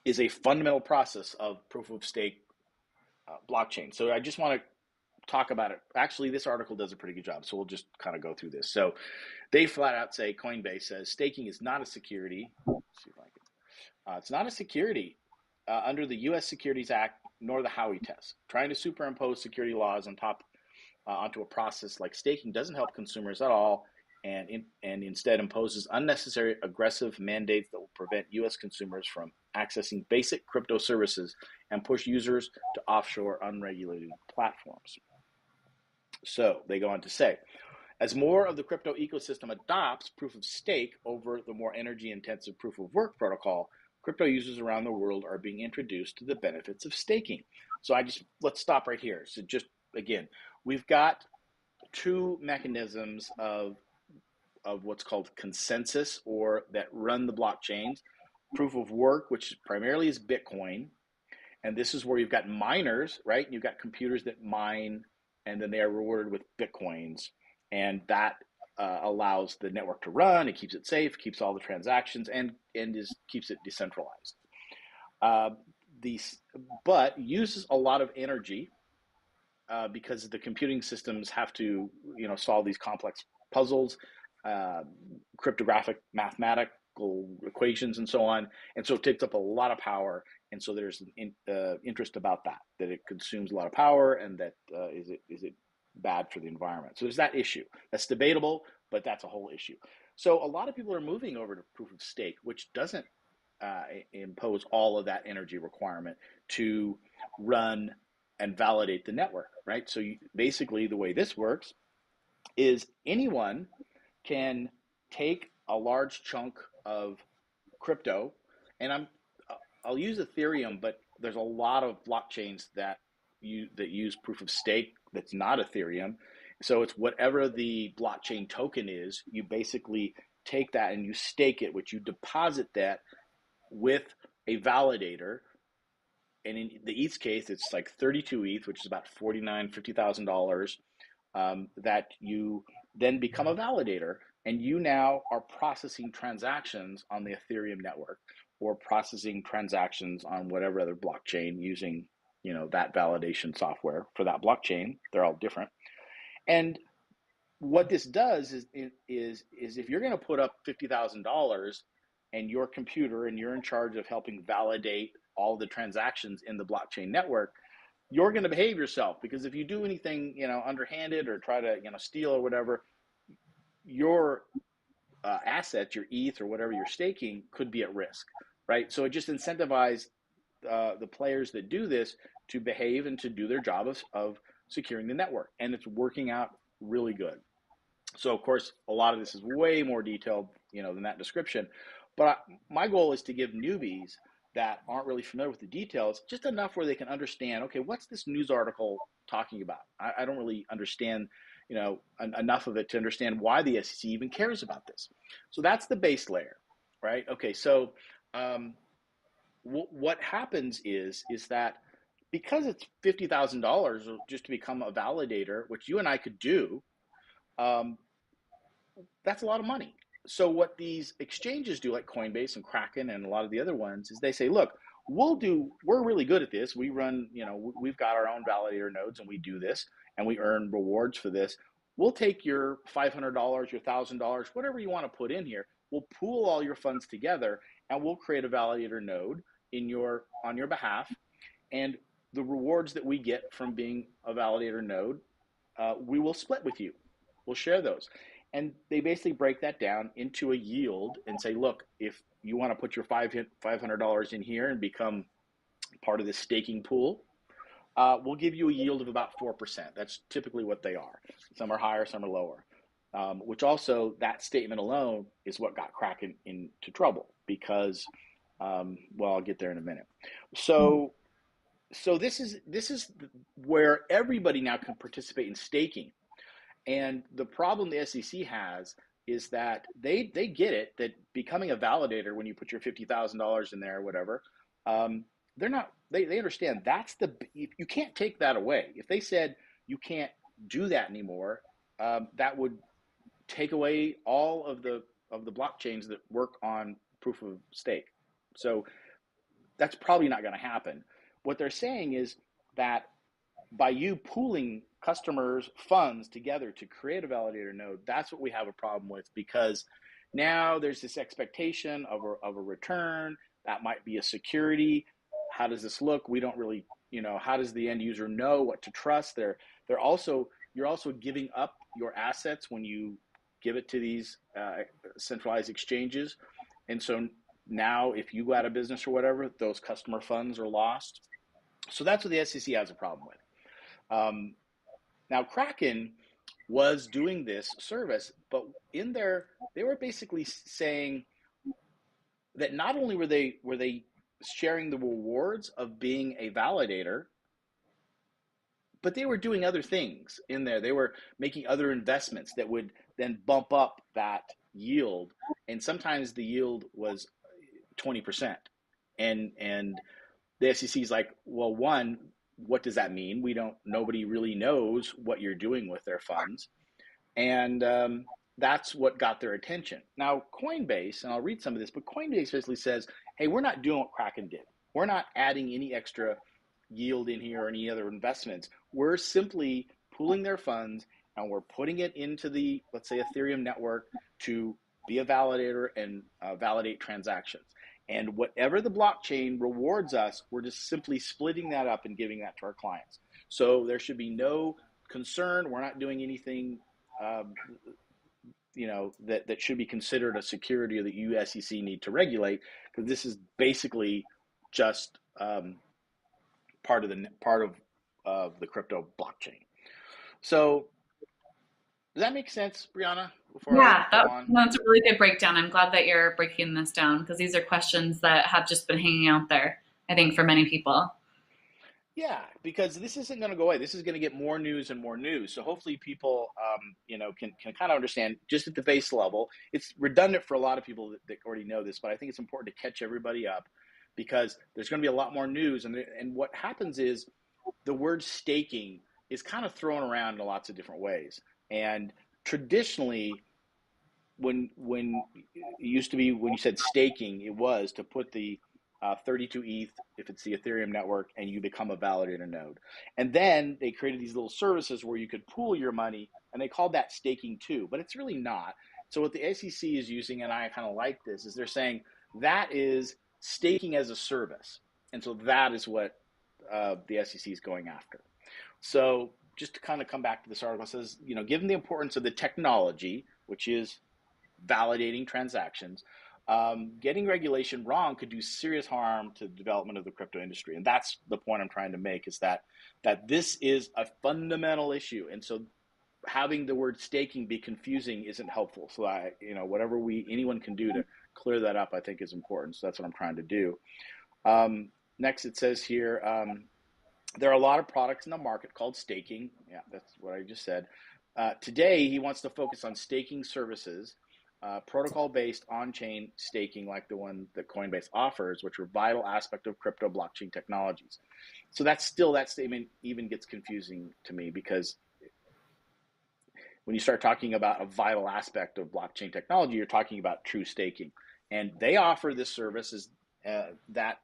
is a fundamental process of proof of stake blockchain. So I just want to talk about it. Actually, this article does a pretty good job, so we'll just kind of go through this. So they flat out say, Coinbase says staking is not a security. Let's see if I can. It's not a security under the U.S. Securities Act nor the Howey test. Trying to superimpose security laws on top onto a process like staking doesn't help consumers at all, and instead imposes unnecessary aggressive mandates that will prevent U.S. consumers from accessing basic crypto services and push users to offshore unregulated platforms. So they go on to say, as more of the crypto ecosystem adopts proof of stake over the more energy intensive proof of work protocol, crypto users around the world are being introduced to the benefits of staking. So let's stop right here. So just again, we've got two mechanisms of what's called consensus, or that run the blockchains. Proof of work, which primarily is Bitcoin, and this is where you've got miners, right? You've got computers that mine, and then they are rewarded with Bitcoins, and that allows the network to run. It keeps it safe, keeps all the transactions, and keeps it decentralized. Uh, but uses a lot of energy because the computing systems have to, solve these complex puzzles, cryptographic, mathematical equations, and so on. And so it takes up a lot of power. And so there's interest about that it consumes a lot of power, and that is it bad for the environment. So there's that issue. That's debatable, but that's a whole issue. So a lot of people are moving over to proof of stake, which doesn't impose all of that energy requirement to run and validate the network, right? So basically the way this works is anyone can take a large chunk of crypto, and I'll use Ethereum, but there's a lot of blockchains that use proof of stake that's not Ethereum. So it's whatever the blockchain token is, you basically take that and you stake it, which you deposit that with a validator. And in the ETH case, it's like 32 ETH, which is about $50,000, that you then become a validator, and you now are processing transactions on the Ethereum network, or processing transactions on whatever other blockchain using, that validation software for that blockchain. They're all different. And what this does is if you're going to put up $50,000 and your computer, and you're in charge of helping validate all the transactions in the blockchain network, you're going to behave yourself, because if you do anything, underhanded, or try to, steal or whatever, your assets, your ETH or whatever you're staking, could be at risk, right? So it just incentivizes the players that do this to behave and to do their job of securing the network, and it's working out really good. So of course, a lot of this is way more detailed, than that description. But my goal is to give newbies that aren't really familiar with the details just enough where they can understand, okay, what's this news article talking about? I don't really understand, enough of it to understand why the SEC even cares about this. So that's the base layer, right? Okay, so what happens is that because it's $50,000 just to become a validator, which you and I could do, that's a lot of money. So what these exchanges do, like Coinbase and Kraken and a lot of the other ones, is they say, look, we're really good at this. We run, we've got our own validator nodes and we do this and we earn rewards for this. We'll take your $500, your $1,000, whatever you want to put in here. We'll pool all your funds together and we'll create a validator node on your behalf. And the rewards that we get from being a validator node, we will split with you. We'll share those. And they basically break that down into a yield and say, look, if you want to put your $500 in here and become part of this staking pool, we'll give you a yield of about 4%. That's typically what they are. Some are higher, some are lower. Which also, that statement alone is what got Kraken into trouble because, I'll get there in a minute. So this is where everybody now can participate in staking. And the problem the SEC has is that they get it that becoming a validator when you put your $50,000 in there or whatever, they understand you can't take that away. If they said you can't do that anymore, that would take away all of the blockchains that work on proof of stake. So that's probably not going to happen. What they're saying is that by you pooling customers' funds together to create a validator node, that's what we have a problem with, because now there's this expectation of a return that might be a security. How does this look? We don't really, how does the end user know what to trust? You're also giving up your assets when you give it to these centralized exchanges. And so now if you go out of business or whatever, those customer funds are lost. So that's what the SEC has a problem with. Now, Kraken was doing this service, but they were basically saying that not only were they sharing the rewards of being a validator, but they were doing other things in there. They were making other investments that would then bump up that yield, and sometimes the yield was 20%. And the SEC is like, well, one, what does that mean? Nobody really knows what you're doing with their funds. And that's what got their attention. Now, Coinbase, and I'll read some of this, but Coinbase basically says, hey, we're not doing what Kraken did. We're not adding any extra yield in here or any other investments. We're simply pooling their funds and we're putting it into the, let's say, Ethereum network to be a validator and validate transactions. And whatever the blockchain rewards us, we're just simply splitting that up and giving that to our clients. So there should be no concern. We're not doing anything, that should be considered a security that you SEC need to regulate, because this is basically just part of the crypto blockchain. So does that make sense, Brianna? Yeah, that's a really good breakdown. I'm glad that you're breaking this down, because these are questions that have just been hanging out there, I think, for many people. Yeah, because this isn't going to go away. This is going to get more news and more news. So hopefully people, can kind of understand just at the base level. It's redundant for a lot of people that already know this, but I think it's important to catch everybody up, because there's going to be a lot more news. And what happens is the word staking is kind of thrown around in lots of different ways. And traditionally, when it used to be, when you said staking, it was to put the 32 ETH, if it's the Ethereum network, and you become a validator node. And then they created these little services where you could pool your money, and they called that staking too, but it's really not. So what the SEC is using, and I kind of like this, is they're saying that is staking as a service. And so that is what the SEC is going after. So just to kind of come back to this article, it says, given the importance of the technology, which is validating transactions, getting regulation wrong could do serious harm to the development of the crypto industry. And that's the point I'm trying to make, is that this is a fundamental issue. And so having the word staking be confusing isn't helpful. So whatever anyone can do to clear that up, I think is important. So that's what I'm trying to do. Next, it says here, there are a lot of products in the market called staking. Yeah, that's what I just said. Today, he wants to focus on staking services, protocol-based on-chain staking like the one that Coinbase offers, which are a vital aspect of crypto blockchain technologies. So that statement even gets confusing to me, because when you start talking about a vital aspect of blockchain technology, you're talking about true staking. And they offer this service that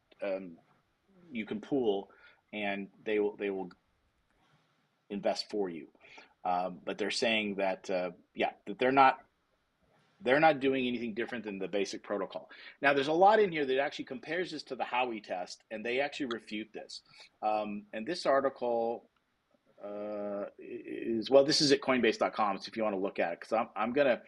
you can pool, and they will invest for you. But they're saying that yeah, that they're not doing anything different than the basic protocol. Now, there's a lot in here that actually compares this to the Howey test, and they actually refute this. And this article is, well, this is at Coinbase.com, so if you want to look at it, because I'm gonna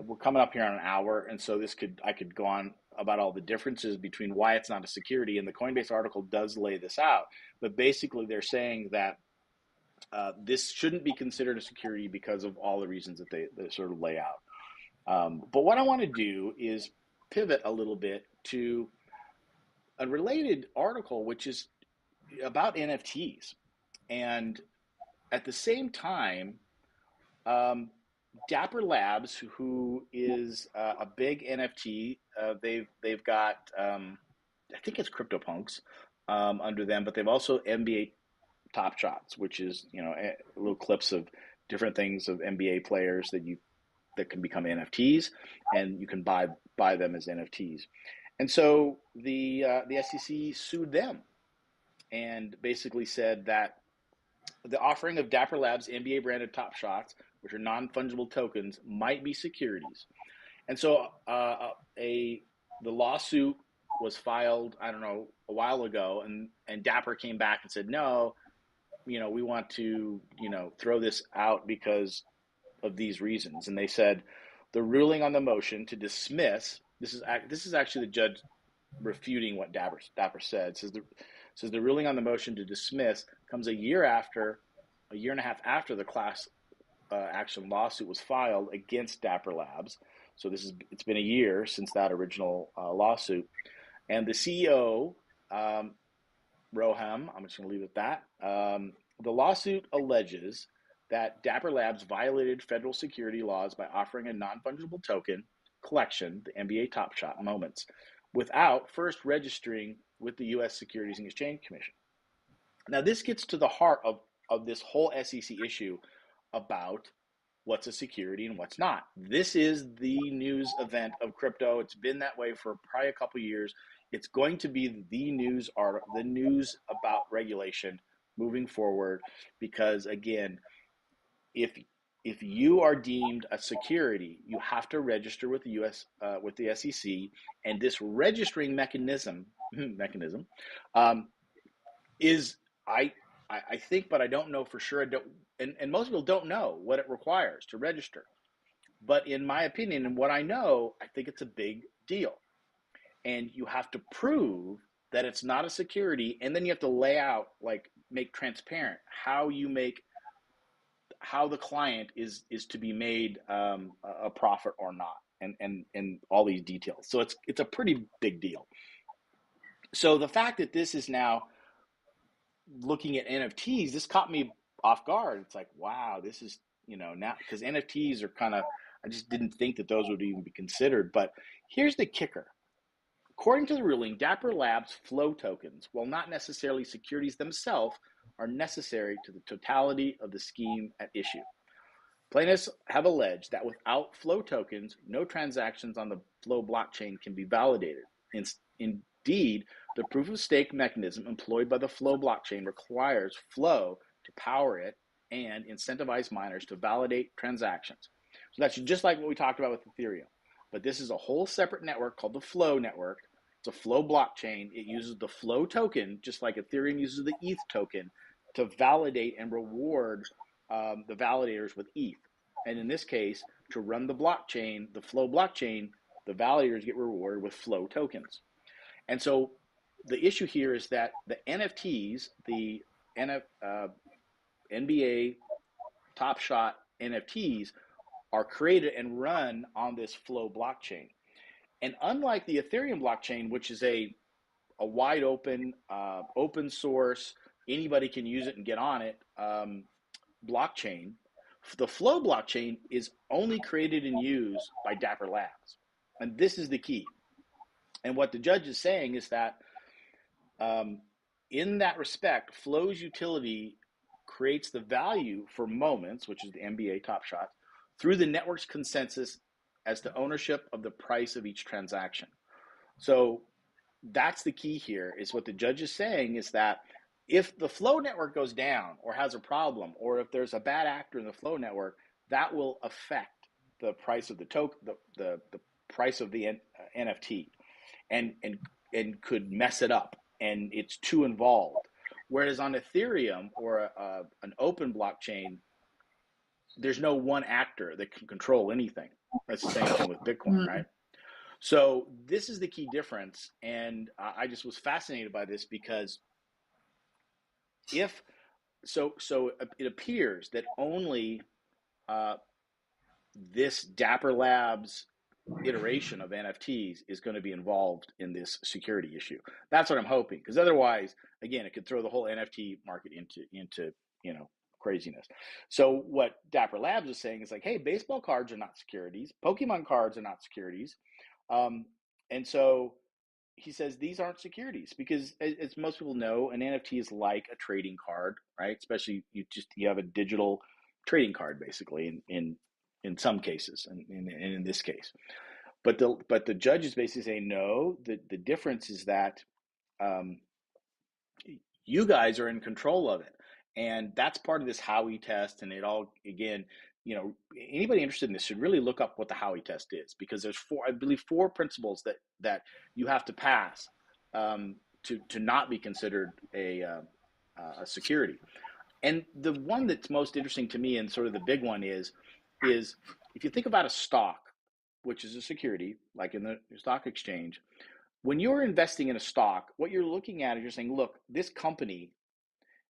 we're coming up here on an hour, and so I could go on about all the differences between why it's not a security, and the Coinbase article does lay this out. But basically, they're saying that this shouldn't be considered a security because of all the reasons that they sort of lay out. But what I want to do is pivot a little bit to a related article, which is about NFTs. And at the same time, Dapper Labs, who is a big NFT, they've got I think it's CryptoPunks under them, but they've also NBA Top Shots, which is little clips of different things of NBA players that can become NFTs, and you can buy them as NFTs. And so the SEC sued them and basically said that the offering of Dapper Labs NBA branded Top Shots, which are non-fungible tokens, might be securities. And so the lawsuit was filed, I don't know, a while ago, and Dapper came back and said, no, we want to, throw this out because of these reasons. And they said the ruling on the motion to dismiss, this is actually the judge refuting what Dapper said, says the ruling on the motion to dismiss comes a year and a half after the class action lawsuit was filed against Dapper Labs. So it's been a year since that original lawsuit. And the CEO, Roham, I'm just going to leave it at that. The lawsuit alleges that Dapper Labs violated federal security laws by offering a non-fungible token collection, the NBA Top Shot Moments, without first registering with the U.S. Securities and Exchange Commission. Now, this gets to the heart of this whole SEC issue about what's a security and what's not. This is the news event of crypto. It's been that way for probably a couple of years. It's going to be the news about regulation moving forward, because again, if you are deemed a security, you have to register with the U.S. With the SEC, and this registering mechanism is I think, but I don't know for sure. And most people don't know what it requires to register. But in my opinion, and what I know, I think it's a big deal. And you have to prove that it's not a security, and then you have to lay out, make transparent how the client is to be made a profit or not, and all these details. So it's a pretty big deal. So the fact that this is now looking at NFTs, this caught me off guard. It's like, wow, this is, now, because NFTs are kind of, I just didn't think that those would even be considered. But here's the kicker. According to the ruling, Dapper Labs flow tokens, while not necessarily securities themselves, are necessary to the totality of the scheme at issue. Plaintiffs have alleged that without flow tokens, no transactions on the flow blockchain can be validated. Indeed, the proof of stake mechanism employed by the flow blockchain requires flow to power it and incentivize miners to validate transactions. So that's just like what we talked about with Ethereum. But this is a whole separate network called the Flow network. It's a Flow blockchain. It uses the Flow token, just like Ethereum uses the ETH token, to validate and reward the validators with ETH. And in this case, to run the blockchain, the Flow blockchain, the validators get rewarded with Flow tokens. And so the issue here is that the NFTs, the NBA Top Shot NFTs, are created and run on this Flow blockchain. And unlike the Ethereum blockchain, which is a wide open, open source, anybody can use it and get on it, blockchain, the Flow blockchain is only created and used by Dapper Labs. And this is the key. And what the judge is saying is that in that respect, Flow's utility creates the value for Moments, which is the NBA Top Shots, through the network's consensus as to ownership of the price of each transaction. So that's the key here is what the judge is saying is that if the flow network goes down or has a problem, or if there's a bad actor in the flow network, that will affect the price of the token, the price of the NFT, and could mess it up, and it's too involved. Whereas on Ethereum or an open blockchain, there's no one actor that can control anything. That's the same thing with Bitcoin, Mm. right? So this is the key difference, and I just was fascinated by this because if so it appears that only uh, this Dapper Labs iteration of NFTs is going to be involved in this security issue. That's what I'm hoping, because otherwise, again, it could throw the whole NFT market into craziness. So what Dapper Labs is saying is like, hey, baseball cards are not securities, Pokemon cards are not securities, and so he says these aren't securities because, as most people know, an NFT is like a trading card, right? Especially you have a digital trading card basically in some cases, and in this case. But the judge is basically saying no. The difference is that um, you guys are in control of it, and that's part of this Howey test. And it all, again, anybody interested in this should really look up what the Howey test is, because there's I believe, four principles that you have to pass to not be considered a security. And the one that's most interesting to me, and sort of the big one, is if you think about a stock, which is a security, like in the stock exchange. When you're investing in a stock, what you're looking at is you're saying, look, this company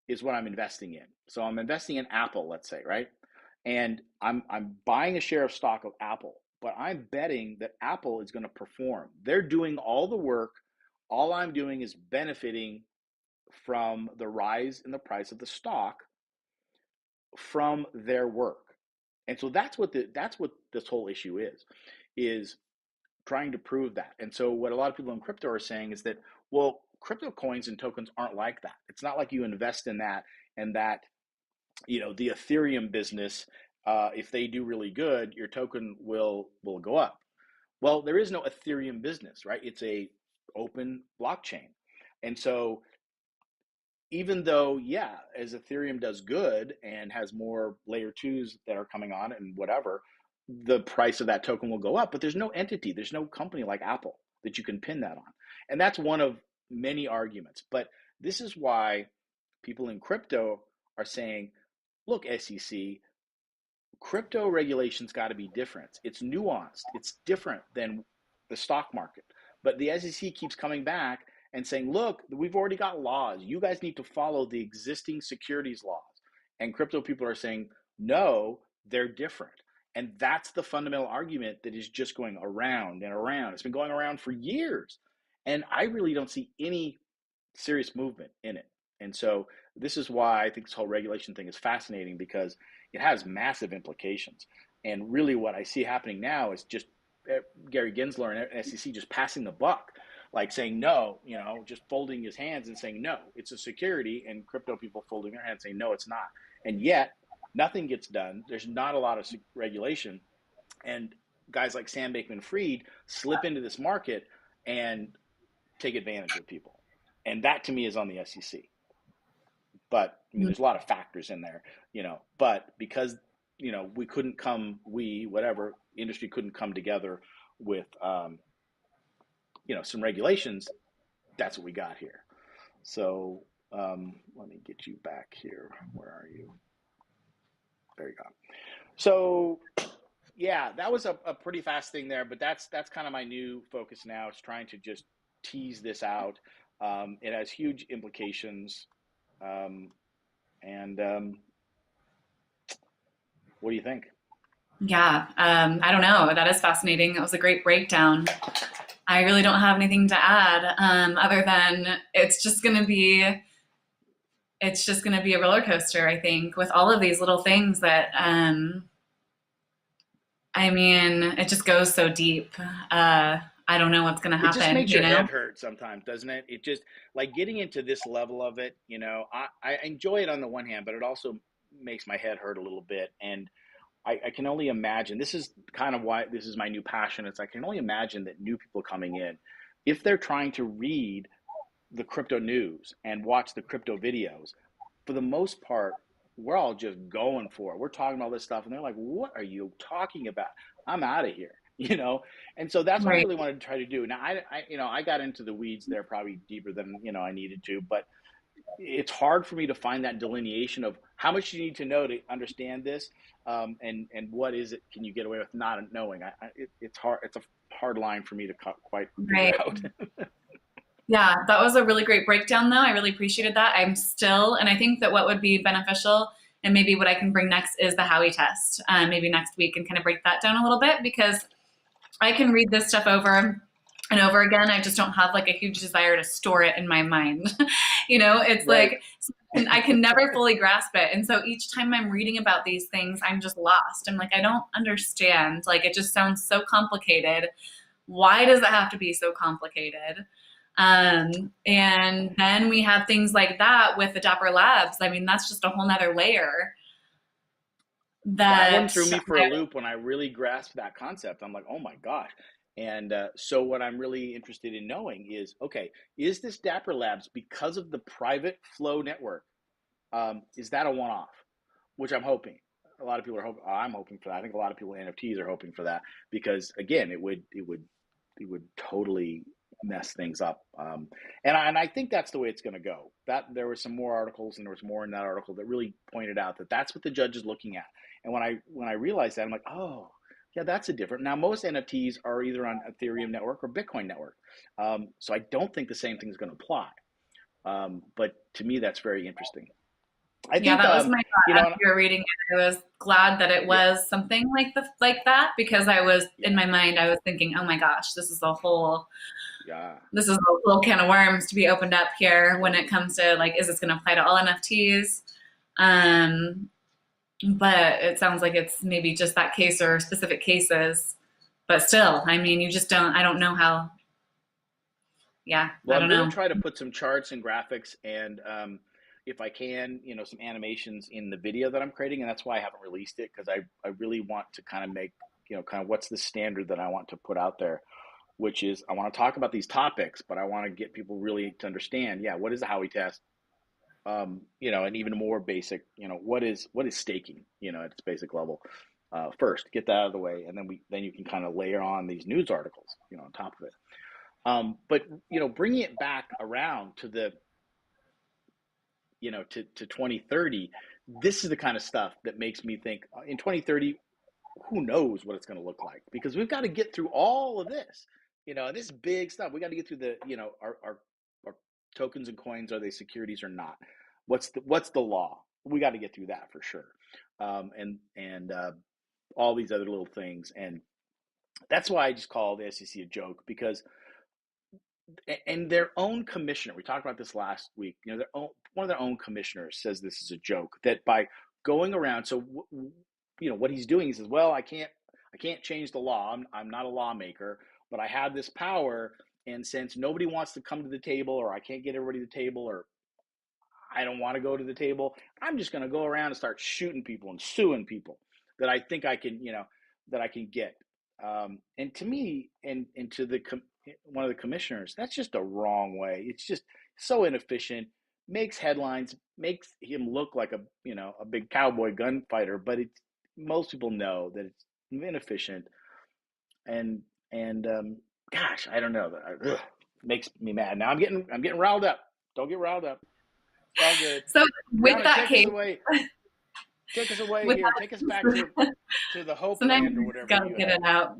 is what I'm investing in. So I'm investing in Apple, let's say, right? And I'm buying a share of stock of Apple, but I'm betting that Apple is going to perform. They're doing all the work. All I'm doing is benefiting from the rise in the price of the stock from their work. And so that's what this whole issue is trying to prove that. And so what a lot of people in crypto are saying is that, well, crypto coins and tokens aren't like that. It's not like you invest in that and that, the Ethereum business, if they do really good, your token will go up. Well, there is no Ethereum business, right? It's a open blockchain. And so even though, yeah, as Ethereum does good and has more layer twos that are coming on and whatever, the price of that token will go up. But there's no entity, there's no company like Apple that you can pin that on. And that's one of many arguments. But this is why people in crypto are saying, look, SEC, crypto regulations got to be different. It's nuanced. It's different than the stock market. But the SEC keeps coming back and saying, look, we've already got laws. You guys need to follow the existing securities laws. And crypto people are saying, no, they're different. And that's the fundamental argument that is just going around and around. It's been going around for years. And I really don't see any serious movement in it. And so this is why I think this whole regulation thing is fascinating, because it has massive implications. And really what I see happening now is just Gary Gensler and SEC just passing the buck, like saying no, just folding his hands and saying no, it's a security, and crypto people folding their hands saying no, it's not. And yet nothing gets done. There's not a lot of regulation. And guys like Sam Bankman-Fried slip into this market and take advantage of people. And that to me is on the SEC. But I mean, there's a lot of factors in there, but because, we couldn't come, whatever industry couldn't come together with, some regulations, that's what we got here. So let me get you back here. Where are you? There you go. So yeah, that was a pretty fast thing there, but that's kind of my new focus now. It's trying to just tease this out. It has huge implications. And what do you think? Yeah, I don't know. That is fascinating. It was a great breakdown. I really don't have anything to add, other than it's just gonna be a roller coaster, I think, with all of these little things that, it just goes so deep. I don't know what's gonna It just happen, makes your head hurt sometimes, doesn't it? It just, like, getting into this level of it, I enjoy it on the one hand, but it also makes my head hurt a little bit. And I can only imagine, this is kind of why this is my new passion. It's I can only imagine that new people coming in, if they're trying to read the crypto news and watch the crypto videos, for the most part, we're all just going for it. We're talking about this stuff, and they're like, "What are you talking about? I'm out of here." And so that's what I Right. really wanted to try to do. Now, I got into the weeds there probably deeper than I needed to, but it's hard for me to find that delineation of how much you need to know to understand this, and what is it can you get away with not knowing. It's hard. It's a hard line for me to quite figure Right. out. Yeah, that was a really great breakdown, though. I really appreciated that. I'm still, and I think that what would be beneficial and maybe what I can bring next is the Howie test, maybe next week, and kind of break that down a little bit, because I can read this stuff over and over again. I just don't have like a huge desire to store it in my mind. It's Right. like I can never fully grasp it. And so each time I'm reading about these things, I'm just lost. I'm like, I don't understand. Like, it just sounds so complicated. Why does it have to be so complicated? And then we have things like that with the Dapper Labs. I mean, that's just a whole nother layer That one that threw me for a loop when I really grasped that concept. I'm like, oh my gosh. And so, what I'm really interested in knowing is, okay, is this Dapper Labs because of the private flow network? Is that a one-off? Which I'm hoping. A lot of people are hoping. I'm hoping for that. I think a lot of people in NFTs are hoping for that because, again, it would totally mess things up. And I think that's the way it's going to go. That there were some more articles, and there was more in that article that really pointed out that that's what the judge is looking at. And when I realized that, I'm like, oh, yeah, that's a different. Now, most NFTs are either on Ethereum network or Bitcoin network, so I don't think the same thing is going to apply. But to me, that's very interesting. I Yeah, think, that was my you thought know, as you were reading it. I was glad that it yeah, was something like that, because I was in yeah, my mind, I was thinking, oh my gosh, yeah, this is a whole can of worms to be opened up here when it comes to like, is this going to apply to all NFTs? Um, but it sounds like it's maybe just that case or specific cases. But still, I mean, I don't know how. Yeah, well, I I'm don't going to know. try to put some charts and graphics and, if I can, some animations in the video that I'm creating. And that's why I haven't released it because I really want to kind of make, kind of what's the standard that I want to put out there, which is I want to talk about these topics, but I want to get people really to understand, yeah, what is the Howey test? And even more basic, what is staking, at its basic level. First, get that out of the way, and then you can kind of layer on these news articles, on top of it. But bringing it back around to the to 2030, this is the kind of stuff that makes me think in 2030, who knows what it's going to look like, because we've got to get through all of this, this big stuff. We got to get through the, our tokens and coins, are they securities or not? What's the law? We got to get through that for sure. And all these other little things. And that's why I just call the SEC a joke, because and their own commissioner, we talked about this last week, one of their own commissioners says this is a joke, that by going around, so what he's doing, he says, well, I can't change the law. I'm not a lawmaker, but I have this power, and since nobody wants to come to the table, or I can't get everybody to the table, or I don't want to go to the table, I'm just going to go around and start shooting people and suing people that I think I can, that I can get. And to me, and to one of the commissioners, that's just a wrong way. It's just so inefficient. Makes headlines, makes him look like a big cowboy gunfighter, but most people know that it's inefficient. And gosh, I don't know. Makes me mad. Now I'm getting riled up. Don't get riled up. It's all good. So with Brianna, that take us case, away. Take us away with here. Take us back that, to the Hope sometimes Land or you just whatever gotta you get have. it out.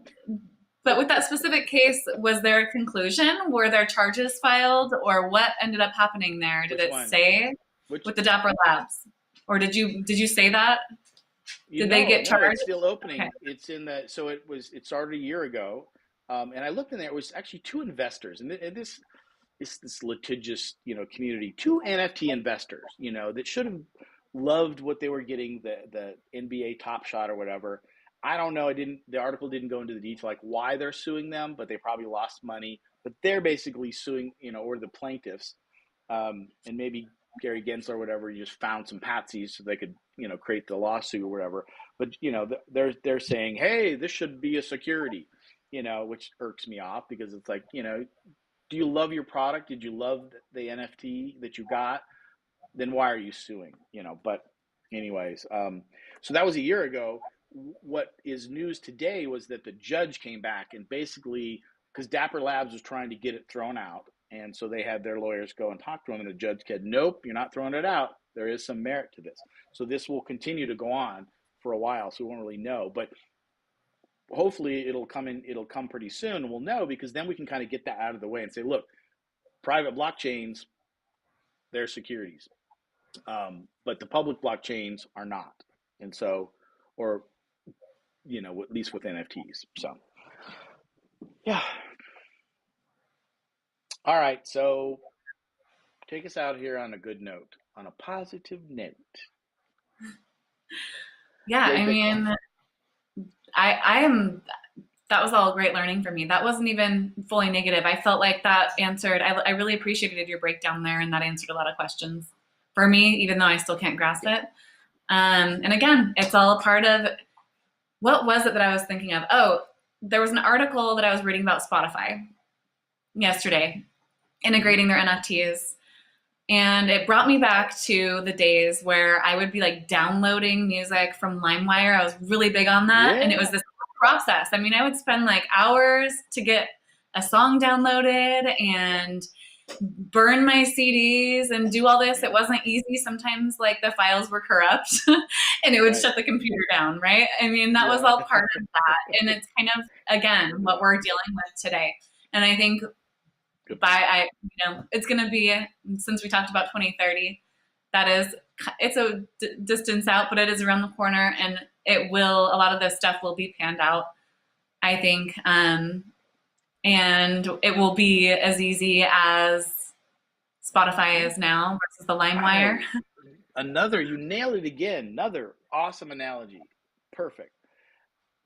But with that specific case, was there a conclusion? Were there charges filed, or what ended up happening there? Did Which it one? say Which with the Dapper Labs, or did you say that? you Did they know? get No, it's charged? still Okay. opening. It's in the so it started a year ago, and I looked in there. It was actually two investors, and this litigious community, two NFT investors, that should have loved what they were getting, the NBA Top Shot or whatever. I don't know. The article didn't go into the detail like why they're suing them, but they probably lost money. But they're basically suing, or the plaintiffs, and maybe Gary Gensler or whatever, you just found some patsies so they could, create the lawsuit or whatever. But they're saying, hey, this should be a security, which irks me off because it's like, do you love your product? Did you love the NFT that you got? Then why are you suing? But anyways, so that was a year ago. What is news today was that the judge came back and basically, because Dapper Labs was trying to get it thrown out, and so they had their lawyers go and talk to him, and the judge said, "Nope, you're not throwing it out. There is some merit to this." So this will continue to go on for a while, so we won't really know, but hopefully it'll come pretty soon, and we'll know, because then we can kind of get that out of the way and say, look, private blockchains, they're securities. But the public blockchains are not. And so, or, at least with NFTs. So, yeah. All right. So take us out here on a good note, on a positive note. Yeah, Yay, I Bitcoin. mean, I am, that was all great learning for me. That wasn't even fully negative. I felt like that answered, I really appreciated your breakdown there, and that answered a lot of questions for me, even though I still can't grasp Yeah. it. And again, it's all a part of, what was it that I was thinking of? Oh, there was an article that I was reading about Spotify yesterday, integrating their NFTs. And it brought me back to the days where I would be like downloading music from LimeWire. I was really big on that. And it was Yeah. this process. I mean, I would spend like hours to get a song downloaded and burn my CDs and do all this. It wasn't easy. Sometimes like the files were corrupt and it would Right. shut the computer down, right? I mean, that was Yeah. all part of that. And it's kind of, again, what we're dealing with today. And I think Good point. it's going to be, since we talked about 2030, that is, it's a distance out, but it is around the corner, and a lot of this stuff will be panned out, I think. And it will be as easy as Spotify Yeah. is now versus the LimeWire. Oh, you nailed it again. Another awesome analogy. Perfect.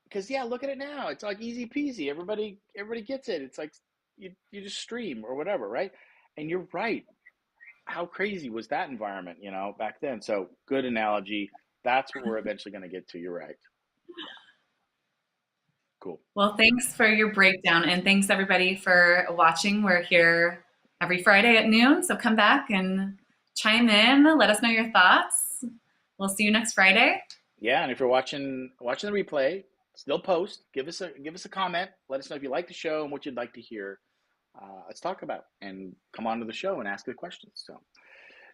Because yeah, look at it now. It's like easy peasy. Everybody gets it. It's like you just stream or whatever, right? And you're right. How crazy was that environment, back then? So good analogy. That's what we're eventually going to get to. You're right. Cool. Well, thanks for your breakdown, and thanks everybody for watching. We're here every Friday at noon, so come back and chime in. Let us know your thoughts. We'll see you next Friday. Yeah, and if you're watching the replay, still post. Give us a comment. Let us know if you like the show and what you'd like to hear. Let's talk about it, and come on to the show and ask the questions. So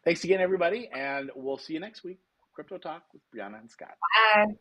thanks again, everybody, and we'll see you next week. Crypto Talk with Brianna and Scott. Bye.